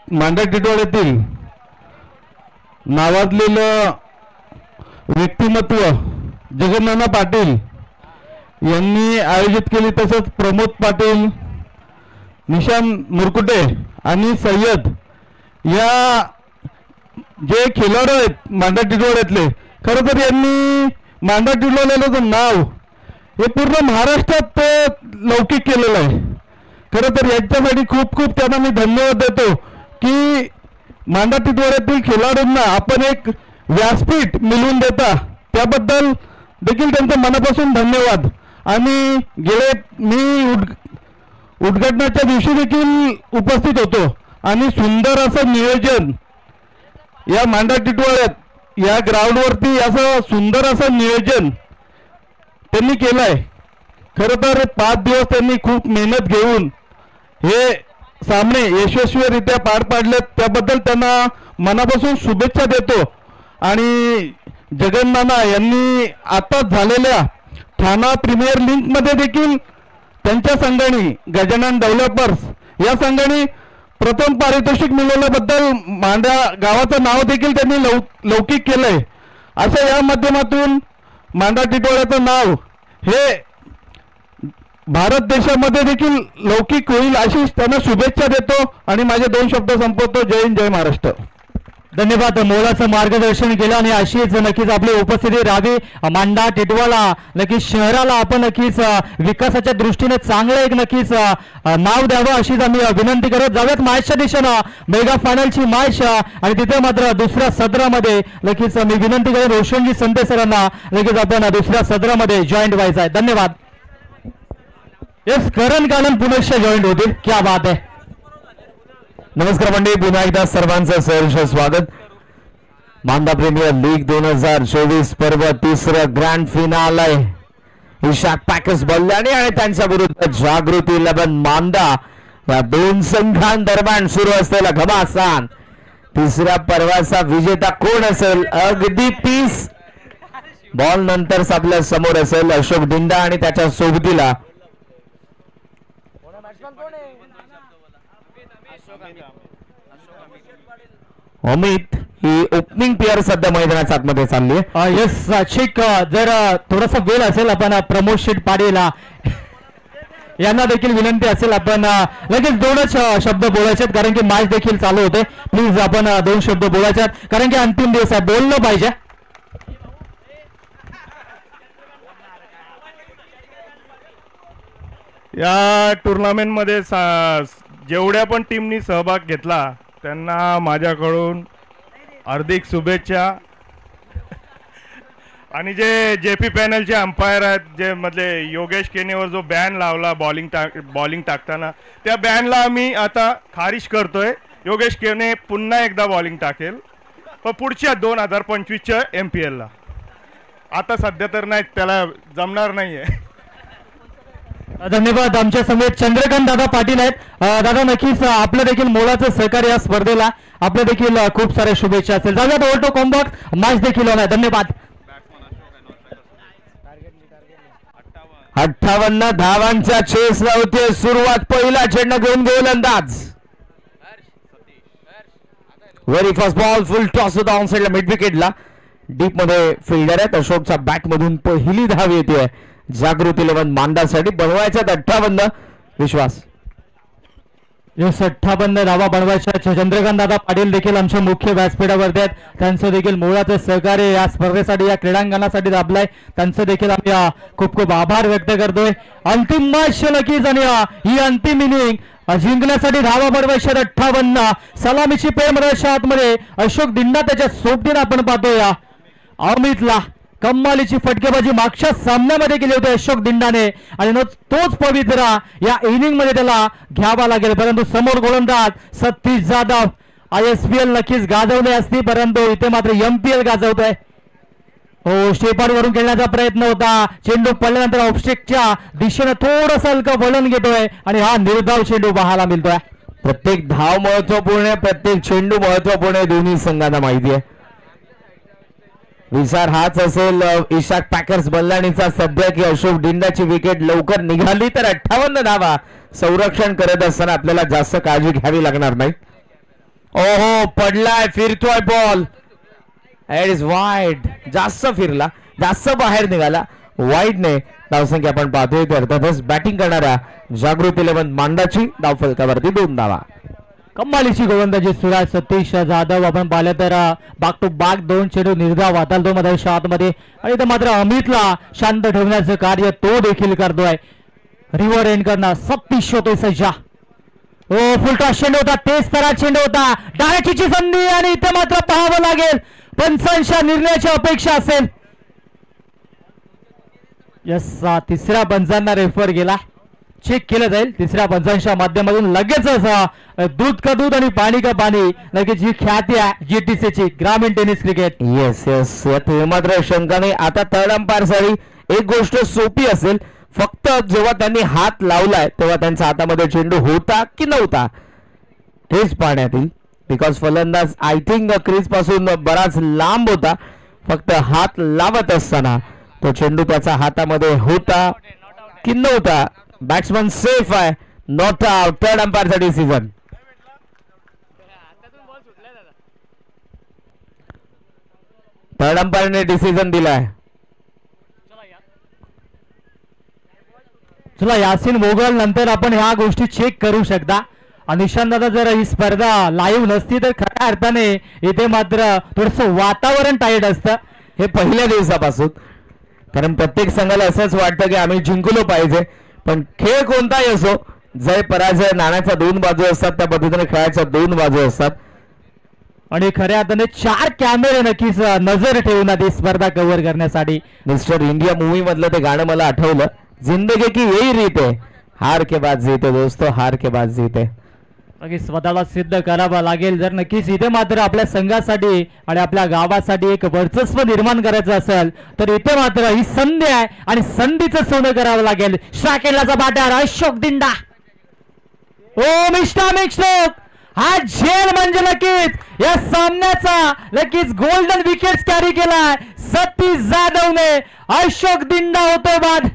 मांडा टिटवाड्यातील नावाजलेलं व्यक्तिमत्व जगन्नाना पाटील यांनी आयोजित केली. तसंच प्रमोद पाटील, निशान मुरकुटे आणि सय्यद या जे खेळाडू आहेत मांडा टिटवाड्यातले, खरं तर यांनी मांडा टिटवाड्याचं नाव हे पूर्ण महाराष्ट्रात लौकिक केलेलं आहे. खरं तर यांच्यासाठी खूप खूप त्यांना मी धन्यवाद देतो की मांडा टिटवाड्यातील खेळाडूंना आपण एक व्यासपीठ मिळवून देता. त्याबद्दल देखील त्यांचं मनापासून धन्यवाद. आणि मी उद्घाटनाच्या दिवशी देखील उपस्थित होतो आणि सुंदर असं नियोजन या मांडा टिटवाड्यात या ग्राउंडवरती असं सुंदर असं नियोजन त्यांनी केलंय. खरं तर 5 दिवस त्यांनी खूप मेहनत घेऊन हे सामने यशस्वीरित्या पार पाडलेत. त्याबद्दल त्यांना मनापासून शुभेच्छा देतो. आणि जगन्नाना यांनी आता झालेल्या ठाणा प्रीमियर लीग मध्ये देखील त्यांच्या संघाने गजानन डेव्हलपर्स या संघाने प्रथम पारितोषिक मिळवल्याबद्दल मांडा गावाचं नाव देखील त्यांनी लौकिक केलंय. असं या माध्यमातून मांडा टिटवाड्याचं नाव हे भारत देशामध्ये देखील लौकिक होईल अशी त्यांना शुभेच्छा देतो आणि माझे 2 शब्द संपवतो. जय हिंद, जय महाराष्ट्र. धन्यवाद. मोलाचं मार्गदर्शन केलं आणि अशीच नक्कीच आपली उपस्थिती राहावी. मांडा टिटवाळा नक्कीच शहराला आपण नक्कीच विकासाच्या दृष्टीने चांगलं एक नक्कीच नाव द्यावं अशीच आम्ही विनंती करत जाऊयात. मॅचच्या दिशेनं मेगा फायनलची मॅच आणि तिथे मात्र दुसऱ्या सदरामध्ये नक्कीच मी विनंती करत रोशनजी संते सरांना नक्कीच आपण दुसऱ्या सदरामध्ये जॉईंट व्हायचं आहे. धन्यवाद. येस करण कालन पुनश्च जॉईंट होतील. क्या बात आहे. नमस्कार मंडळी, पुन्हा एकदा सर्वांचं सहर्ष स्वागत. मांदा प्रीमियर लीग 2024 पर्व तिसरं ग्रँड फिनाल आहे. इशाक पॅकर्स बल्लाणी आणि त्यांच्या विरुद्ध जागृती 11 मांदा या दोन संघांदरम्यान सुरू असलेला घमासान तिसऱ्या पर्वाचा विजेता कोण असेल? अगदी 30 बॉल नंतर आपल्या समोर असेल अशोक डिंडा आणि त्याच्या सोबतीला अमित. ही ओपनिंग प्लेअर सध्या मैदानाच्या आतमध्ये चालली आहे. येस शिक जर थोडासा वेळ असेल आपण प्रमोद शेठ पाडेला यांना देखील विनंती असेल आपण लगेच 2च शब्द बोलायचे आहेत कारण की मॅच देखील चालू होते. प्लीज आपण 2 शब्द बोलायचे आहेत कारण की अंतिम दिवस आहे, बोललं पाहिजे. या टुर्नामेंटमध्ये जेवढ्या पण टीमनी सहभाग घेतला त्यांना माझ्याकडून हार्दिक शुभेच्छा. आणि जे जेपी पॅनलचे अंपायर आहेत, जे मधले योगेश केनेवर जो बॅन लावला बॉलिंग टाकताना, त्या बॅनला मी आता खारिज करतोय. योगेश केने पुन्हा एकदा बॉलिंग टाकेल पण पुढच्या 2025च्या MPL ला. आता सध्या तर नाही, त्याला जमणार नाहीये. धन्यवाद. आमच्या समेत चंद्रकांत दादा पाटील आहेत. दादा नक्कीच आपलं देखील मोलाचं सहकार्य या स्पर्धेला, आपल्या देखील खूप साऱ्या शुभेच्छा असेल. जाऊयात ओव्हर टू कॉम्बॉक्स, मॅच देखील होणार. धन्यवाद. 58 धावांच्या चेसला होते सुरुवात. पहिला चेंडू घेऊन गोलंदाज. व्हेरी फर्स्ट बॉल फुल टॉस होता ऑन साइडला मिड विकेटला. डीप मध्ये फिल्डर आहेत. अशोकच्या बॅट मधून पहिली धाव येते जागृती 11 मांडासाठी. बनवायच्यात 58. विश्वास. येस 58 धावा बनवायच्या. चंद्रकांत दादा पाटील देखील आमच्या मुख्य व्यासपीठावरती आहेत. त्यांचं देखील मोलाचं सहकार्य या स्पर्धेसाठी, या क्रीडांगणासाठी लाभलंय. त्यांचं देखील आम्ही खूप खूप आभार व्यक्त करतोय. अंतिम मॅच नक्कीच आणि ही अंतिम इनिंग जिंकण्यासाठी धावा बनवायच्या 58. सलामीची पेमराच्या आतमध्ये अशोक दिंडा त्याच्या सोबतीने आपण पाहतोय अमितला. कम्मालीची फटकेबाजी मागच्या सामन्यामध्ये केली होती अशोक दिंडाने आणि तोच पवित्र या इनिंग मध्ये त्याला घ्यावा लागेल. परंतु समोर गोलंदाज सतीश जाधव. ISPL नक्कीच गाजवले असती परंतु इथे मात्र MPL गाजवतोय. हो, स्टेपार वरून खेळण्याचा प्रयत्न होता. चेंडू पडल्यानंतर ऑफस्टेकच्या दिशेने थोडंसं हलकं वळण घेतोय आणि हा निर्धाव चेंडू पाहायला मिळतोय. प्रत्येक धाव महत्वपूर्ण आहे, प्रत्येक चेंडू महत्वपूर्ण आहे. दोन्ही संघांना माहिती आहे. विचार हाच असेल इशाक पॅकर्स बल्लाणीचा सध्या की अशोक डिंडाची विकेट लवकर निघाली तर 58 धावा संरक्षण करत असताना आपल्याला जास्त काळजी घ्यावी लागणार नाही. ओहो, पडलाय, फिरतोय बॉल. It is wide. जास्त फिरला, जास्त बाहेर निघाला. वाईडने धावसंख्या आपण पाहतोय. तर अर्थातच बॅटिंग करणाऱ्या जागृती 11 मांडाची धावफलकावरती 2 धावा. कमालीची गोलंदाजी सुराज सतीश जाधव आपण पाहिलं तर बाग टू बाग 2 चेंडू निर्धाव वाताल मध्ये आतमध्ये आणि इथं मात्र अमितला शांत ठेवण्याचं कार्य तो देखील करतोय. रिव्हर एंड करणं सतीश होतोय सज्जा. ओ फुल टॉस चेंडू होता, तेच तरा चेंडू होता. डायरेक्टची संधी आणि इथे मात्र पाहावं लागेल. पंचांच्या निर्णयाची अपेक्षा असेल. यस, तिसऱ्या पंचांना रेफर गेला. चेक केलं जाईल तिसऱ्या पंचांच्या माध्यमातून. लगेचच दूध का दूध आणि पाणी का पाणी लगेच ही ख्याती आहे GTC ची, ग्रामीण टेनिस क्रिकेट. येस येस, मात्र शंका नाही. आता थर्ड अंपायर साठी एक गोष्ट सोपी असेल, फक्त जेव्हा त्यांनी हात लावलाय तेव्हा त्यांच्या हातामध्ये चेंडू होता की नव्हता हेच पाहण्यात येईल. बिकॉज फलंदाज आय थिंक क्रीज पासून बराच लांब होता. फक्त हात लावत असताना तो चेंडू त्याच्या हातामध्ये होता की नव्हता. बॅट्समन सेफ आहे, नॉट आउट. थर्ड अंपायर चा डिसिजन. थर्ड अंपायरने डिसिजन दिलाय. चला यासिन मोगल नंतर आपण ह्या गोष्टी चेक करू शकता. निशांत दादा जर ही स्पर्धा लाईव्ह नसती तर खऱ्या अर्थाने इथे मात्र थोडस वातावरण टाईट असतं हे पहिल्या दिवसापासून. कारण प्रत्येक संघाला असंच वाटतं की आम्ही जिंकलो पाहिजे, पण खेळ कोणताही असो, जय पराजय नाण्याच्या 2 बाजू असतात. त्या पद्धतीने खेळाच्या 2 बाजू असतात आणि खऱ्या अर्थाने 4 कॅमेरे नक्कीच नजर ठेवून ही स्पर्धा कव्हर करण्यासाठी. मिस्टर इंडिया मूवी मधलं ते गाणं मला आठवलं, जिंदगी की यही रीत है, हार के बाद जीते दोस्तों, हार के बाद जीते. नक्कीच स्वतःला सिद्ध करावं लागेल. जर नक्कीच इथे मात्र आपल्या संघासाठी आणि आपल्या गावासाठी एक वर्चस्व निर्माण करायचं असेल तर इथे मात्र ही संधी आहे आणि संधीचं सोनं करावं लागेल. शाकेलाचा बाटार अशोक दिंडा. ओ मिस्टर हा झेल म्हणजे नक्कीच या सामन्याचा नक्कीच गोल्डन विकेट्स कॅरी केलाय सतीश जाधवने. अशोक दिंडा होतोय बाद.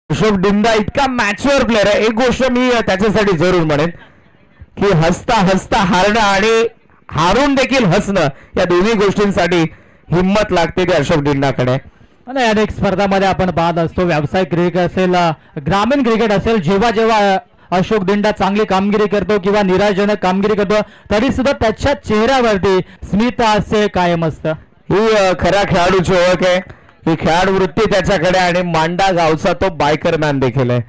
अशोक दिंडा इतका मॅच्युअर प्लेअर आहे. एक गोष्ट मी त्याच्यासाठी जरूर म्हणेन की हसता हसता हारणं आणि हारून देखील हसणं या दोन्ही गोष्टींसाठी हिंमत लागते ते अशोक दिंडाकडे. आणि अनेक स्पर्धामध्ये आपण पाहत असतो व्यावसायिक क्रिकेट असेल ग्रामीण क्रिकेट असेल जेव्हा जेव्हा अशोक दिंडा चांगली कामगिरी करतो किंवा निराशजनक कामगिरी करतो तरी सुद्धा त्याच्या चेहऱ्यावरती स्मित हास्य कायम असतं. ही खऱ्या खेळाडूची ओळख आहे. ही खेळाडू वृत्ती त्याच्याकडे आणि मांडा गावचा तो बायकर मॅन देखील आहे.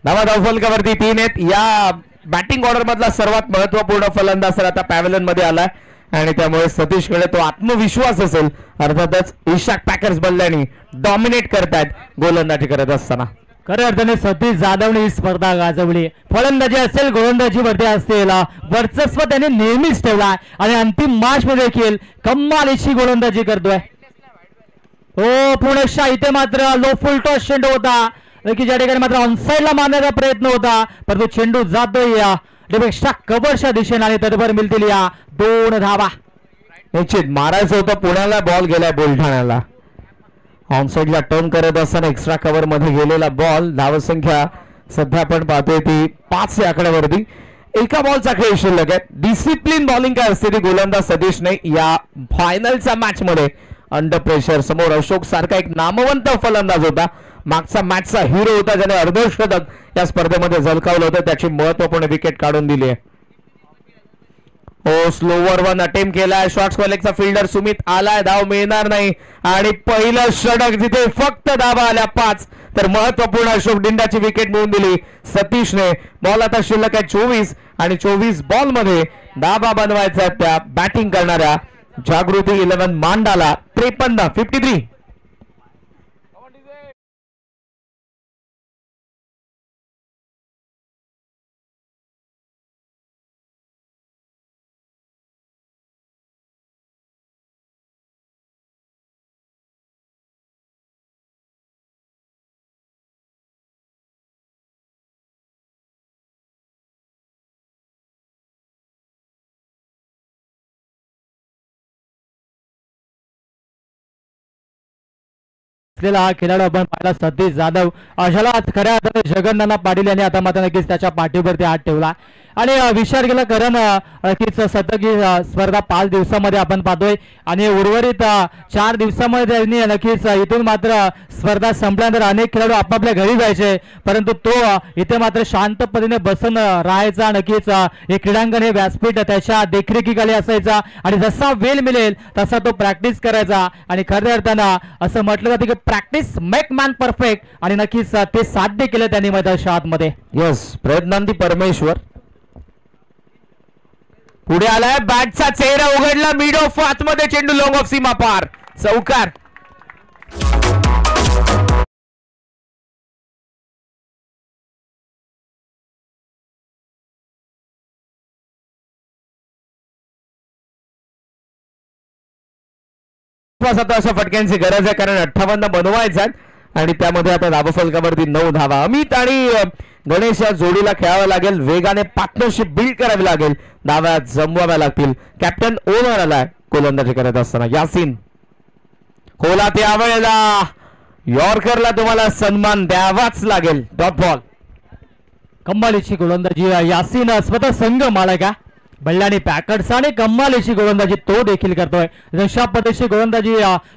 धाव फलकावरती 3 आहेत. या बॅटिंग ऑर्डर मधला सर्वात महत्वपूर्ण फलंदाज तर आता पॅव्हलियन मध्ये आलाय आणि त्यामुळे सतीशकडे तो आत्मविश्वास असेल. अर्थातच इशाक पॅकर्स बल्ल्यानी डॉमिनेट करतायत गोलंदाजी करत असताना. खऱ्या अर्थाने सतीश जाधवने ही स्पर्धा गाजवली. फलंदाजी असेल गोलंदाजीवरती असतील वर्चस्व त्याने नेहमीच ठेवला आणि अंतिम मॅच मध्ये देखील कमालीची गोलंदाजी करतोय. हो पुणेशा इथे मात्र लो फुल टॉस चेंडू होता की ज्या ठिकाणी मात्र ऑनसाइडला मारण्याचा प्रयत्न होता परंतु चेंडू जातोय या डिफेक्सच्या कव्हरच्या दिशेने आणि तडफड मिळतील या 2 धावा. निश्चित मारायचं होतं पुण्याला, बॉल गेलाय बुलढाण्याला. ऑनसाइडला टर्न करत असताना एक्स्ट्रा कव्हर मध्ये गेलेला बॉल. धावसंख्या सध्या आपण पाहतोय ती 5 या आकड्यावरती. एका बॉलचा खेळ शिल्लक आहे. डिसिप्लिन बॉलिंग काय असते ती गोलंदाज सतीशने या फायनलच्या मॅच मध्ये अंडर प्रेशर समोर अशोक सारखा एक नामवंत फलंदाज होता. मागचा मॅचचा हिरो होता ज्याने अर्धशतक या स्पर्धेमध्ये झळकावलं होतं. त्याची महत्वपूर्ण विकेट काढून दिली आहे. हो स्लोवर 1 अटेम्प्ट केलाय. शॉर्ट कॉलेजचा फिल्डर सुमित आलाय. धाव मिळणार नाही आणि पहिलं षटक जिथे फक्त धावा आल्या 5 तर महत्वपूर्ण अशोक दिंडाची विकेट मिळवून दिली सतीशने. बॉल आता शिल्लक आहे 24 आणि 24 बॉल मध्ये धावा बनवायचा त्या बॅटिंग करणाऱ्या जागृती 11 मांडाला 53. हा खेळाडू आपण पाहिला सतीश जाधव. अशाला खऱ्या अर्थाने जगन्नाथ पाटील यांनी आता मात्र नक्कीच त्याच्या पाठीवरती हात ठेवला आणि विचार केला कारण नक्कीच शतकी स्पर्धा 5 दिवसामध्ये आपण पाहतोय आणि उर्वरित 4 दिवसामध्ये त्यांनी नक्कीच इथून मात्र स्पर्धा संपल्यानंतर अनेक खेळाडू आपापल्या घरी जायचे परंतु तो इथे मात्र शांतपणे बसून राहायचा. नक्कीच हे क्रीडांगण हे व्यासपीठ त्याच्या देखरेखीखाली असायचा आणि जसा वेळ मिळेल तसा तो प्रॅक्टिस करायचा आणि खऱ्या अर्थानं असं म्हटलं जातं की प्रॅक्टिस मेक मॅन परफेक्ट आणि नक्कीच ते साध्य केलं त्यांनी मैदानाच्या आतमध्ये. यस प्रयत्नांती परमेश्वर पुढे आलाय. बॅटचा चेहरा उघडला. मिड ऑफ आतमध्ये चेंडू लॉंग ऑफ सीमा पार चौकार. आता अशा फटक्यांची गरज आहे कारण 58 बनवायचा आणि त्यामध्ये आता धावफलकावरती 9 धावा. अमित आणि गणेश या जोडीला खेळावं लागेल. वेगाने पार्टनरशिप बिल्ड करावी लागेल. धाव्या जमवाव्या लागतील. कॅप्टन ओव्हर आलाय गोलंदाजी करत असताना. यासीन खोला त्यावेळेला यॉर्करला तुम्हाला सन्मान द्यावाच लागेल. Dot ball. कमालीची गोलंदाजी यासीन स्वतः संघ मालक बल्लानी पॅकर्स आणि कमालीची गोलंदाजी तो देखील करतोय. जशा पद्धतीची गोलंदाजी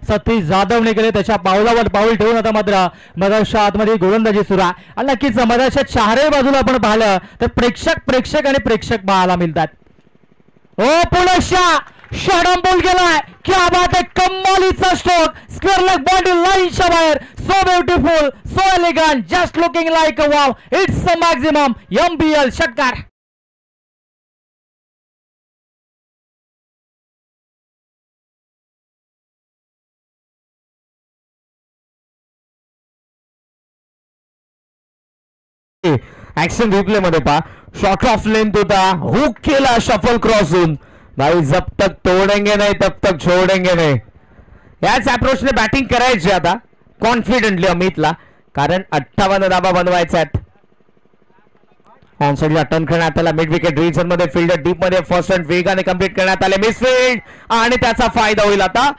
सतीश जाधवने केली त्याच्या पावलावर पाऊल ठेवून आता मात्र मैदानाच्या आतमध्ये गोलंदाजी सुरू आहे आणि नक्कीच मैदानाच्या चारही बाजूला आपण पाहिलं तर प्रेक्षक आणि प्रेक्षक पाहायला मिळतात. ओ पुणेशा शॉट बॉल गेलाय. क्या बात आहे, कमालीचा स्ट्रोक, स्क्वेअर लेग बॉडी लाईनच्या बाहेर. So beautiful, so elegant, just looking like a wow. It's a maximum MBL षटकार. ऍक्शन रिप्ले मध्ये पहा, शॉर्ट ऑफ लेंथ होता, हुक केला शफल क्रॉस होऊन. भाई जब तक तोडेंगे नाही तब तक छोडेंगे नाही. याच अप्रोचने बॅटिंग करायची आता कॉन्फिडेंटली अमितला, कारण 58 धाबा बनवायचा आहेत. ऑनसाइडला टर्न करण्यात आला, मिड विकेट रिजन मध्ये फिल्डर डीप मध्ये फर्स्ट रन वेगाने कंप्लीट करण्यात आले. मिसफील्ड आणि त्याचा फायदा होईल आता,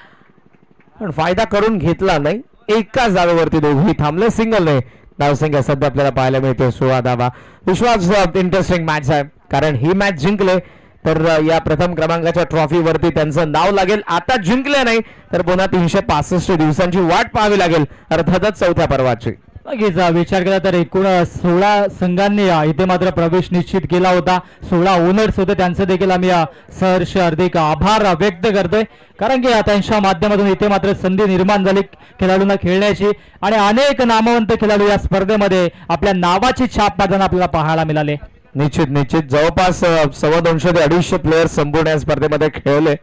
पण फायदा करून घेतला नाही. एकाच धावेवरती दोघेही थांबले, सिंगल नाही. धावसंख्या सध्या आपल्याला पाहायला मिळते 16 धावा. विश्वास इंटरेस्टिंग मॅच आहे, कारण ही मॅच जिंकले तर या प्रथम क्रमांकाच्या ट्रॉफीवरती त्यांचं नाव लागेल. आता जिंकले नाही तर पुन्हा 365 दिवसांची वाट पाहावी लागेल, अर्थातच चौथ्या पर्वाची. विचार केला तर एकूण 16 संघांनी इथे मात्र प्रवेश निश्चित केला होता. 16 ओनर्स होते, त्यांचे देखील आम्ही सहर्ष हार्दिक आभार व्यक्त करतोय, कारण की त्यांच्या माध्यमातून इथे मात्र संधी निर्माण झाली खेळाडूंना खेळण्याची, आणि अनेक नामवंत खेळाडू या स्पर्धेमध्ये आपल्या नावाची छाप पाडताना आपल्याला पाहायला मिळाले. निश्चित जवळपास 250 ते 250 प्लेयर्स संपूर्ण या स्पर्धेमध्ये खेळले.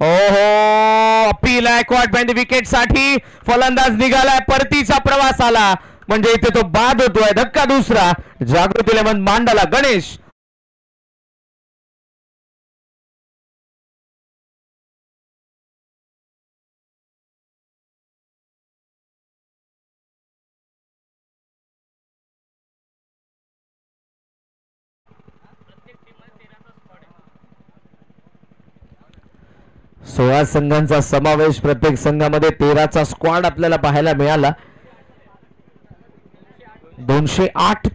ओहो, अपील आहे विकेट साठी. फलंदाज निघालाय, परतीचा प्रवास आला, म्हणजे इथे तो बाद होतोय. धक्का दुसरा, जागृती 11 मांडाला गणेश. सोळा संघांचा समावेश, प्रत्येक संघामध्ये 13चा स्क्वॉड आपल्याला पाहायला मिळाला. 208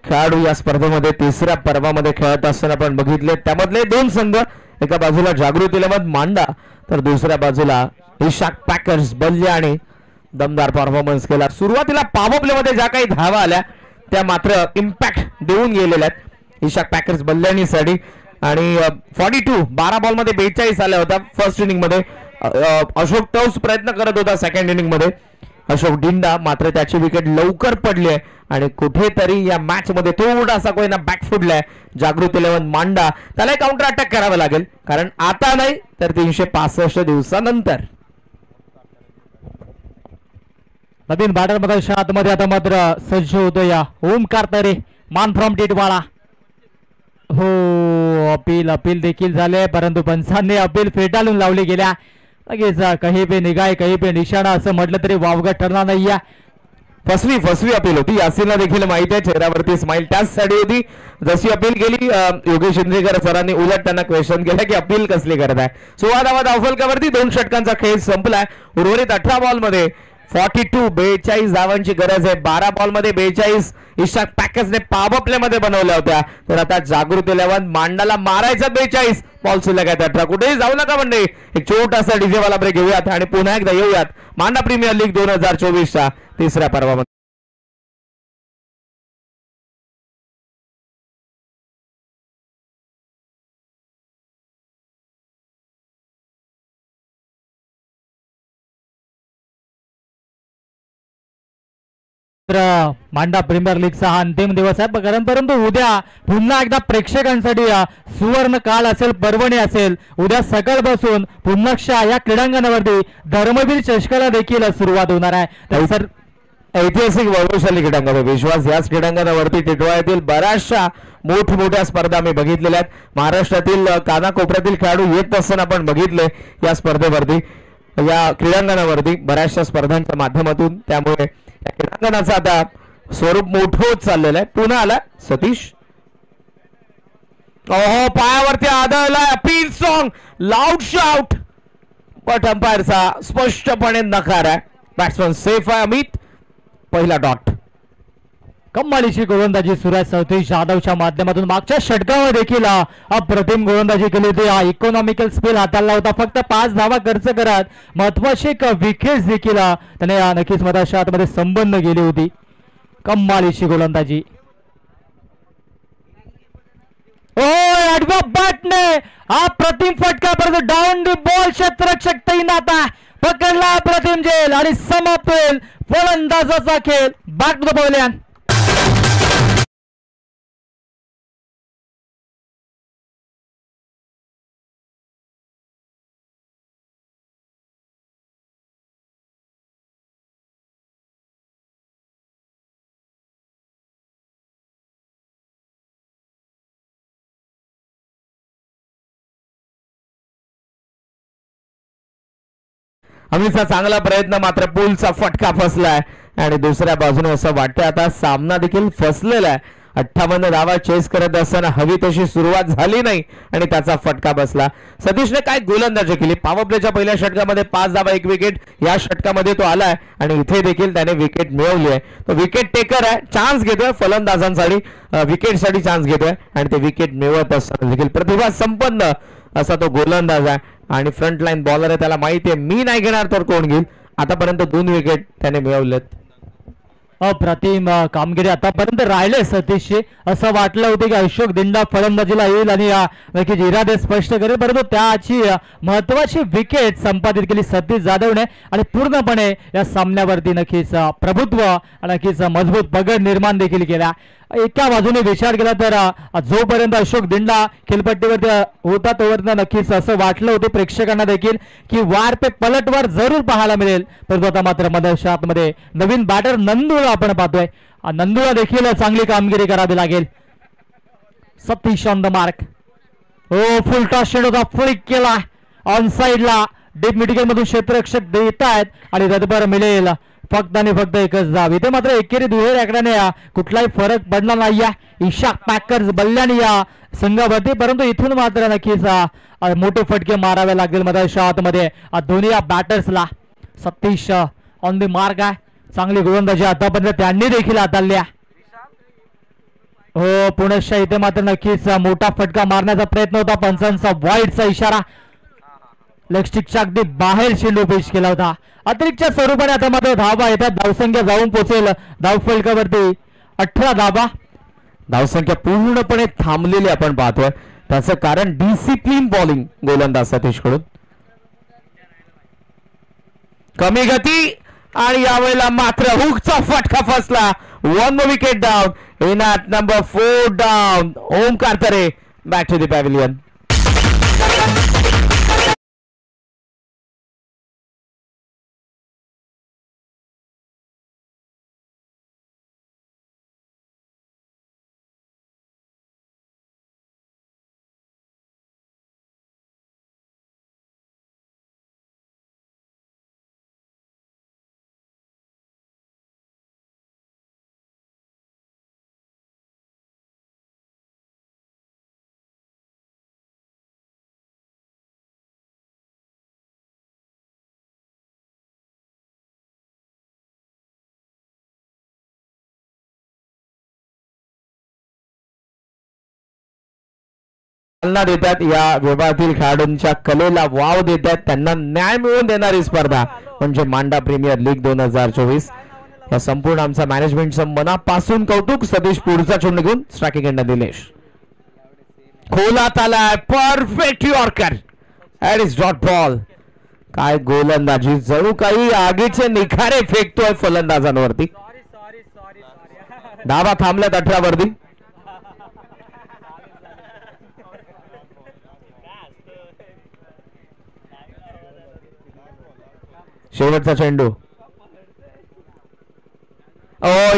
खेळाडू या स्पर्धेमध्ये तिसऱ्या पर्वामध्ये खेळत असताना आपण बघितले. त्यामधले 2 संघ, एका बाजूला जागृती 11 मांडा तर दुसऱ्या बाजूला इशाक पॅकर्स बल्ल्याने दमदार परफॉर्मन्स केला. सुरुवातीला पॉवर प्ले मध्ये ज्या काही धावा आल्या त्या मात्र इम्पॅक्ट देऊन गेलेल्या आहेत इशाक पॅकर्स बल्ल्यानीसाठी. आणि 42 12 बॉल मध्ये 42 आल्या होत्या फर्स्ट इनिंग मध्ये. अशोक टौस प्रयत्न करत होता सेकंड इनिंग मध्ये. अशोक डिंडा मात्र त्याची विकेट लवकर पडली आहे आणि कुठेतरी या मॅच मध्ये थोडासा कोयना बॅक फुटलाय. जागृती 11 मांडा, त्याला काउंटर अटॅक करावं लागेल, कारण आता नाही तर 365 दिवसानंतर. नवीन बॅटर मध्ये शॉट मध्ये आता मात्र सज्ज होतो या ओमकार तरे, मान फ्रॉम टिटवाळा. हो, अपील देखील झाले, परंतु पंचांनी अपील फेटाळून लावली गेल्या. लगेच काही पे निगाय काही पे निशाणा असं म्हटलं तरी वावगं ठरणार नाही. फसवी अपील होती. यासीरला देखील माहिती आहे, चेहऱ्यावरती स्माइल त्याचसाठी होती. जशी अपील केली योगेश इंद्रेकर सरांनी उलट त्यांना क्वेश्चन केला की अपील कसली करत आहे. 16 धावा धावफलकावरती 2 षटकांचा खेळ संपलाय. उर्वरित 18 बॉल मध्ये 42 धावांची गरज आहे. 12 बॉल मध्ये 42 इशाक पॅकर्सने पॉवर प्ले मध्ये बनवल्या होत्या. तर आता जागृती 11 मांडाला मारायचा 42 बॉल शिल्लक आहेत. 18 कुठेही जाऊ नका म्हणजे एक छोटासा डीजे वाला ब्रेक घेऊयात आणि पुन्हा एकदा येऊयात मांडा प्रीमियर लीग 2024च्या तिसऱ्या पर्वामध्ये. मांडा प्रीमियर लीगचा हा अंतिम दिवस आहे, परंतु उद्या पुन्हा एकदा प्रेक्षकांसाठी सुवर्ण काळ असेल, पर्वणी असेल. उद्या सकाळपासून पुन्हा या क्रीडांगणावरती धर्मवीर चषकाला देखील सुरुवात होणार आहे. सर, ऐतिहासिक वैभवशाली क्रीडांगण विश्वास याच क्रीडांगणावरती टिटवाळ्यातील बऱ्याचशा मोठमोठ्या स्पर्धा आम्ही बघितलेल्या आहेत. महाराष्ट्रातील कानाकोपऱ्यातील खेळाडू येत असताना आपण बघितले या स्पर्धेवरती, या क्रीडांगणावरती बऱ्याचशा स्पर्धांच्या माध्यमातून. त्यामुळे या क्रीडांगणाचं आता स्वरूप मोठं होत चाललेलं आहे. पुन्हा आला सतीश, ओहो पायावरती आदळला. अपील सॉंग, लाऊड शाउट, बट अंपायरचा स्पष्टपणे नकार आहे. बॅट्समन सेफ आहे. अमित पहिला डॉट. कमालीची गोलंदाजी सुरेश सतीश जाधवच्या माध्यमातून मागच्या षटकामध्ये देखील अप्रतिम गोलंदाजी केली होती. इकॉनॉमिकल स्पेल हाताळला होता. फक्त 5 धावा खर्च करत महत्वाची विकेट देखील त्याने नक्कीच मधाच्या आतमध्ये संबंध गेली होती. कमालीची गोलंदाजी. ओ आडव्या बॅटने अप्रतिम फटका परंतु डाऊन दी बॉल क्षेत्ररक्षक तैनात आहे. पकडला अप्रतिम झेल आणि समाप्त होईल फलंदाजाचा खेळ. Back to the pavilion. अमितचा चांगला प्रयत्न मात्र पूलचा फटका फसलाय आणि दुसऱ्या बाजूने असं वाटतंय आता सामना देखील फसलेला आहे. 58 धावा चेस करत असताना हवी तशी सुरुवात झाली नाही आणि त्याचा फटका बसला. सतीशने काय गोलंदाजी केली. पॉवर प्लेच्या पहिल्या षटकामध्ये 5 धावा 1 विकेट. या षटकामध्ये तो आलाय आणि इथे देखील त्याने विकेट मिळवली आहे. तो विकेट टेकर आहे. चान्स घेतोय फलंदाजांसाठी, विकेटसाठी चान्स घेतोय आणि ते विकेट मिळवत असताना देखील प्रतिभा संपन्न असा तो गोलंदाज आहे आणि फ्रंट लाईन बॉलर आहे. त्याला माहिती आहे मी नाही घेणार तर कोण घेईल. आतापर्यंत 2 विकेट त्याने मिळवलेत. अप्रतिम कामगिरी आतापर्यंत राहिले सतीशची. असं वाटलं होतं की अशोक दिंडा फलंदाजीला येईल आणि नक्कीच इरादे स्पष्ट करेल, परंतु त्याची महत्वाची विकेट संपादित केली सतीश जाधवने आणि पूर्णपणे या सामन्यावरती नक्कीच प्रभुत्व नक्कीच मजबूत पगड निर्माण देखील केला. एका बाजूने विचार केला तर जोपर्यंत अशोक दिंडा खेळपट्टीवरती होता तोपर्यंत नक्कीच असं वाटलं होतं प्रेक्षकांना देखील की वार पे पलटवार जरूर पाहायला मिळेल, परंतु आता मात्र मधोमध नवीन बॅटर नंदूला आपण पाहतोय. नंदूला देखील चांगली कामगिरी करावी लागेल. Satish on the mark. हो, फुल टॉस होता, फ्लिक केला ऑन साइडला. डीप मिडिकल मधून क्षेत्ररक्षक देत आहेत आणि रदबर मिळेल फक्त आणि फक्त एकच धाव. इथे मात्र एकेरी दुहेरी आकड्याने कुठलाही फरक पडला नाही. इशाक पॅकर्स बल्ल्याने या संघावरती, परंतु इथून मात्र नक्कीच मोठे फटके मारावे लागतील मध्ये दोन्ही या बॅटर्सला. सतीश ऑन द मार्क आहे. चांगली गोलंदाजी आतापर्यंत त्यांनी देखील हाताळल्या. हो, पुनश्च इथे मात्र नक्कीच मोठा फटका मारण्याचा प्रयत्न होता. पंचांचा वाईडचा इशारा. लेग स्टिकच्या अगदी बाहेर चेंडू पेश केला होता. अतिरिक्तच्या स्वरूपाने आता मात्र धावा येतात. धावसंख्या जाऊन पोहोचेल धावफलकावरती 18 धावा. धावसंख्या पूर्णपणे थांबलेली आपण पाहतोय. त्याचं कारण डिसिप्लिन बॉलिंग गोलंदाज सतीश कडून. कमी गती आणि यावेळेला मात्र हुकचा फटका फसला. 1 wicket down. In at number 4 down. Omkar Tare back to the pavilion. चालना देतात. या विभागातील खेळाडूंच्या कलेला वाव देतात. त्यांना न्याय मिळवून देणारी स्पर्धा म्हणजे मांडा प्रीमियर लीग 2024. या संपूर्ण आमचा मॅनेजमेंटचं मनापासून कौतुक. सतीश पुढचा चेंडू घेऊन स्ट्रायकिंग एंड दिनेश खोलात आलाय. Perfect yorker. That is dot ball. काय गोलंदाजी, जणू काही आगीचे निखारे फेकतोय फलंदाजांवरती. धावा थांबल्यात 18 वरती. शेवटचा चेंडू.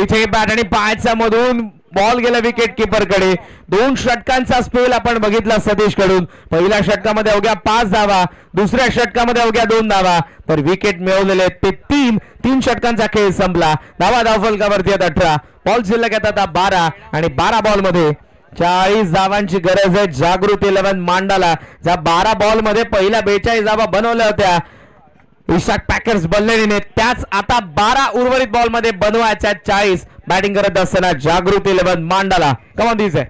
इथे बॅट आणि पायाच्या मधून बॉल गेला विकेट किपर कडे. 2 षटकांचा स्पेल आपण बघितला सतीश कडून. पहिल्या षटकामध्ये अवघ्या 5 धावा, दुसऱ्या षटकामध्ये अवघ्या 2 धावा, तर विकेट मिळवलेले ते 3 षटकांचा खेळ संपला. धावा धावफलकावरती 18. बॉल शिल्लक आहेत आता 12 आणि 12 बॉल मध्ये 40 धावांची गरज आहे जागृत 11 मांडाला. ज्या 12 बॉल मध्ये पहिल्या 42 धावा बनवल्या होत्या इशाक पॅकर्स बल्लेने, त्याच आता 12 उर्वरित बॉल मध्ये बनवायच्या 40. बॅटिंग करत असताना जागृत 11 मांडाला. कमान दिस आहे.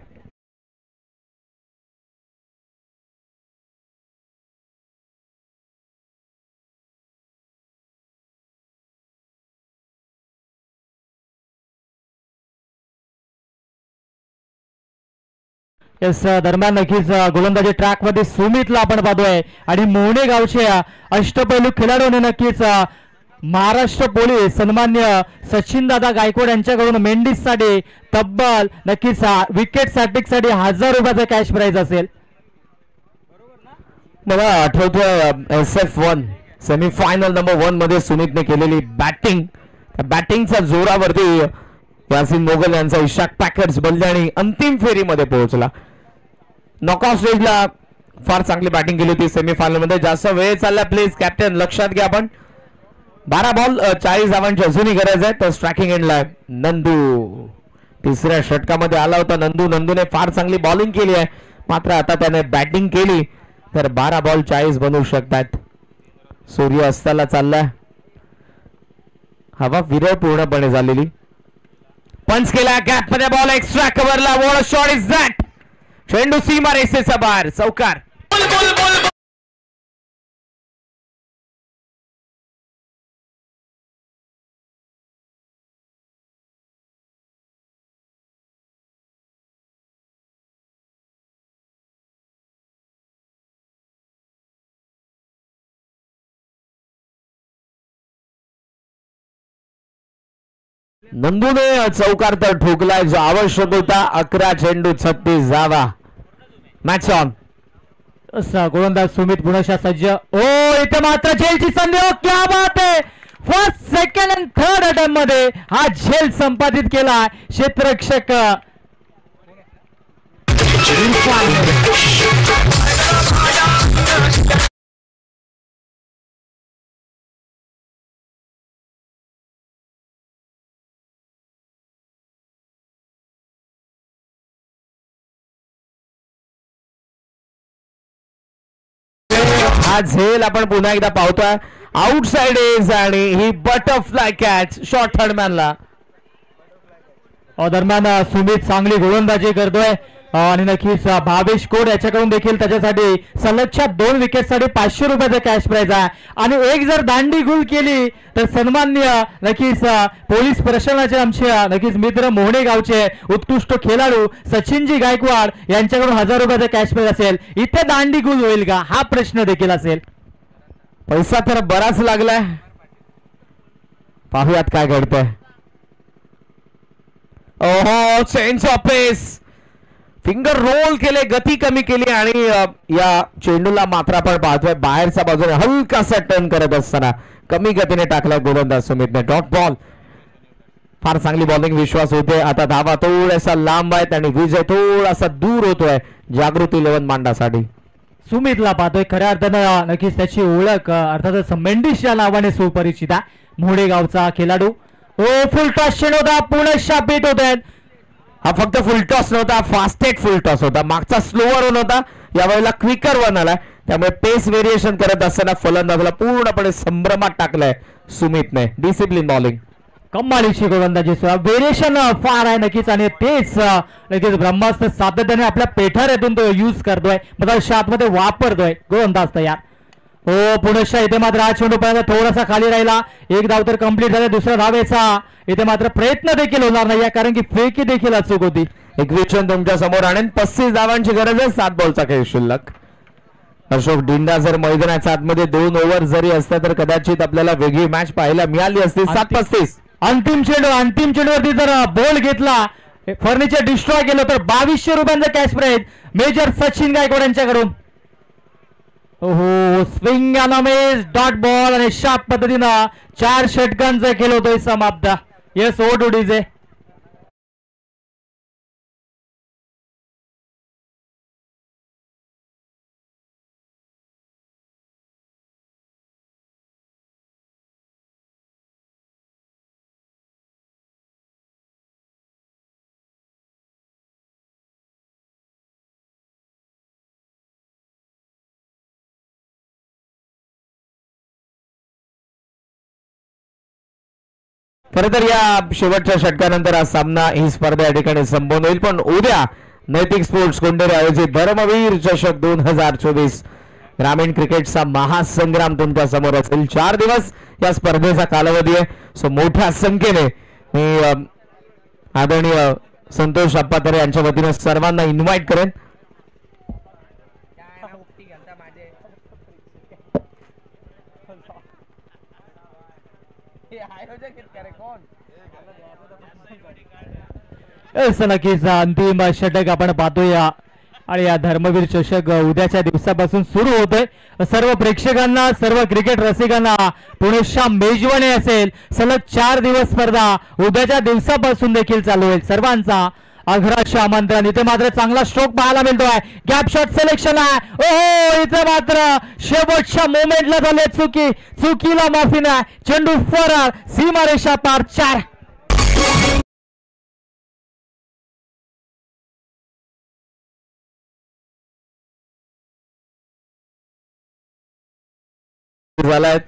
येस दरम्यान नक्कीच गोलंदाजी ट्रॅक मध्ये सुमितला आपण पाहतोय आणि मोहणे गावचे अष्टपैलू खेळाडूने नक्कीच महाराष्ट्र पोलीस सन्मान्य सचिन दादा गायकवाड यांच्याकडून मेंढीसाठी तब्बल नक्कीच विकेट साठी 1000 रुपयाचा कॅश प्राइज असेल. मला आठवतोय SF1 सेमीफायनल नंबर 1 मध्ये सुमितने केलेली बॅटिंगच्या जोरावरती यासिन मोगल यांचा इशाक पॅकर्स बल्ल्याणी अंतिम फेरीमध्ये पोहोचला. नॉकआउट स्टेजला फार चांगली बॅटिंग केली होती सेमीफायनल मध्ये. जास्त वेळ चालला प्लीज कॅप्टन, लक्षात घ्या. आपण 12 बॉल 40 धावांची अजूनही गरज आहे. तर स्ट्रायकिंग एंडला नंदू तिसऱ्या षटकामध्ये आला होता. नंदूने फार चांगली बॉलिंग केली आहे, मात्र आता त्याने बॅटिंग केली तर 12 बॉल 40 बनवू शकतात. सूर्य अस्ताला चाललाय, हवा विरळ पूर्णपणे झालेली. पंच केला गॅप मध्ये बॉल एक्स्ट्रा कव्हरला. What a shot is that. चेंडू सीमा रेषेच्या बाहेर, चौकार. नंदूने चौकार तर ठोकलाय जो आवश्यक होता. 11 चेंडू 36 धावा. Match on. गोलंदाज सुमित पुनशा सज्ज. ओ इथे मात्र झेलची संधी. क्या बात आहे. First second and third attempt मध्ये हा झेल संपादित केला क्षेत्ररक्षक. हा झेल आपण पुन्हा एकदा पाहतोय. आउटसाइड एज आणि ही बटरफ्लाय कॅच शॉर्ट थर्ड मॅनला. दरम्यान सुमित चांगली गोलंदाजी करतोय आणि नक्कीच भावेश कोड याच्याकडून देखील त्याच्यासाठी सलगच्या 2 विकेटसाठी 500 रुपयाचा कॅश प्राइज आहे. आणि एक जर दांडी गुल केली तर सन्मान्य नक्कीच पोलीस प्रशासनाचे आमचे नक्कीच मित्र मोहणे गावचे उत्कृष्ट खेळाडू सचिनजी गायकवाड यांच्याकडून 1000 रुपयाचा कॅश प्राइज असेल. इथे दांडी गुल होईल का हा प्रश्न देखील असेल. पैसा तर बराच लागलाय, पाहूयात काय घडतंय. ओहो change of pace. Finger roll केले, गती कमी केली आणि या चेंडूला मात्र आपण पाहतोय बाहेरच्या बाजूने हलकासा टर्न करत असताना कमी गतीने टाकला गोलंदाज सुमितने. Dot ball. फार चांगली बॉलिंग विश्वास होते. आता धावा थोडासा लांब आहेत आणि विजय थोडासा दूर होतोय जागृती 11 मांडासाठी. सुमितला पाहतोय खऱ्या अर्थानं नक्कीच त्याची ओळख अर्थातच मेंडिस या नावाने सुपरिचित आहे. मोहणे गावचा खेळाडू. ओ फुल टॉस चेंडू होता. पुणे पीट होत आहेत. हा फक्त फुल टॉस नव्हता, फास्टेट फुल टॉस होता. मागचा स्लोअर वन होता, यावेळेला क्विकर वन आलाय. त्यामुळे पेस व्हेरिएशन करत असताना फलंदाजाला पूर्णपणे संभ्रमात टाकलाय सुमितने. Discipline bowling. कमालीची गोलंदाजी. व्हेरिएशन फार आहे नक्कीच आणि तेच नक्कीच ब्रह्मास्त्र सातत्याने आपल्या पेठाऱ्यातून तो यूज करतोय, मतलब शाटमध्ये वापरतोय. गोलंदाज तयार. हो पुनश्च इथे मात्र हा चेंडू पर्यंत थोडासा खाली राहिला. एक धाव तर कंप्लीट झाला. दुसऱ्या धावेचा इथे मात्र प्रयत्न देखील होणार नाही कारण की फेकी देखील अचूक होती. 21 तुमच्या समोर आणि 35 धावांची गरज आहे. 7 बॉलचा खेळ शिल्लक. अशोक डिंडा जर मैदानाच्या आतमध्ये 2 ओव्हर जरी असत्या तर कदाचित आपल्याला वेगळी मॅच पाहायला मिळाली असती. 7-35 अंतिम चेंडूवरती जर बॉल घेतला, फर्निचर डिस्ट्रॉय केलं तर 2200 रुपयांचा cash prize major Sachin Gaikwad यांच्याकडून. ओहो स्विंग अनमेज डॉट बॉल आणि शार्प पद्धतीनं 4 षटकांचा खेळ होतोय समाप्त. येस ओ टू डीजे. खरं तर या शेवटच्या षटकानंतर हा सामना ही स्पर्धा या ठिकाणी संपन्न होईल. पण उद्या नैतिक स्पोर्ट्स कोंढेरे आयोजित धर्मवीर चषक 2024 ग्रामीण क्रिकेटचा महासंग्राम तुमच्या समोर असेल. 4 दिवस या स्पर्धेचा कालावधी आहे. सो मोठ्या संख्येने मी आदरणीय संतोष अप्पातरे यांच्या वतीने सर्वांना इन्व्हाइट करेन. नक्कीच अंतिम षटक आपण पाहतोय आणि या धर्मवीर चषक उद्याच्या दिवसापासून सुरू होतोय. सर्व प्रेक्षकांना सर्व क्रिकेट रसिकांना पुणेच्या मेजवानी असेल. सलग 4 दिवस स्पर्धा उद्याच्या दिवसापासून देखील चालू होईल. सर्वांचा आग्रहाचे आमंत्रण. इथे मात्र चांगला स्ट्रोक पाहायला मिळतोय. गॅप शॉट सिलेक्शन आहे. ओहो इथे मात्र शेवटच्या मोमेंटला झाले चुकीला माफी नाही. चेंडू फरार सीमारेषा पार 4. झालाय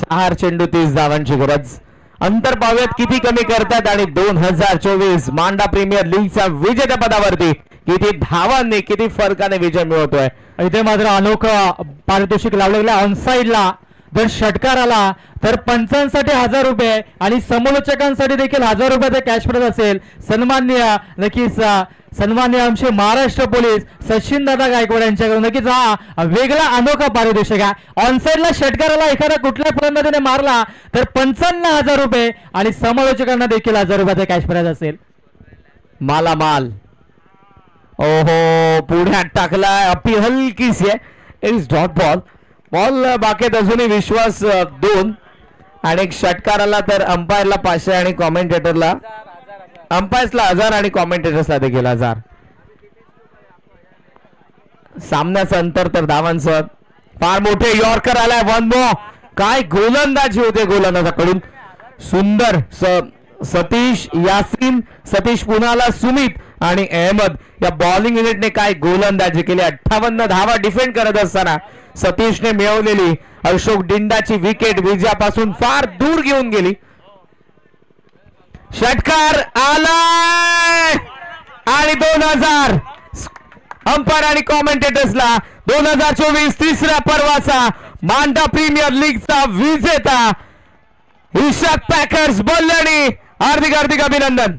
4 चेंडू 30 धावांची गरज. अंतर पाहूयात किती कमी करतात आणि 2024 मांडा प्रीमियर लीगच्या विजेत्या पदावरती किती धावांनी किती फरकाने विजय मिळवतोय. इथे मात्र अनोखा पारितोषिक लावलेला ऑनसाइडला जर षटकार आला तर पंचांसाठी 1000 रुपये आणि समालोचकांसाठी देखील 1000 रुपयाचा कॅश प्राइज असेल. सन्माननीय नक्कीच सन्माननीय आमचे महाराष्ट्र पोलीस सचिन दादा गायकवाड यांच्याकडून नक्कीच हा वेगळा अनोखा पारितोषिक आहे. ऑनसाइडला षटकाराला एखाद्या कुठल्या फलंदाजीने मारला तर 55,000 रुपये आणि समालोचकांना देखील 1000 रुपयाचा कॅश प्राइज असेल. मालामाल. ओहो पुढ्यात टाकलाय. अपी हलकीच आहे. इज डॉट बॉल बाकीत अजूनही विश्वास 2 आणि षटकाराला तर अंपायरला 500 आणि कॉमेंटेटरला अंपायर्सला 1000 आणि कॉमेंटेटर्सला देखील 1000. सामन्याचं अंतर तर धावांचं फार मोठे. यॉर्कर आलाय. 1 बॉल. काय गोलंदाजी होते गोलंदाजाकडून. सुंदर. सतीश यासीन सतीश पुन्हाला सुमित आणि अहमद या बॉलिंग युनिटने काय गोलंदाजी केली. 58 धावा डिफेंड करत असताना सतीशने मिळवलेली अशोक डिंडाची विकेट विजयापासून फार दूर घेऊन गेली. षटकार आलाय आणि 2000 अंपायर आणि कॉमेंटेटर्सला 2024 तिसऱ्या पर्वाचा मांडा प्रीमियर लीगचा विजेता ईशात पॅकर्स बल्लणी हार्दिक अभिनंदन.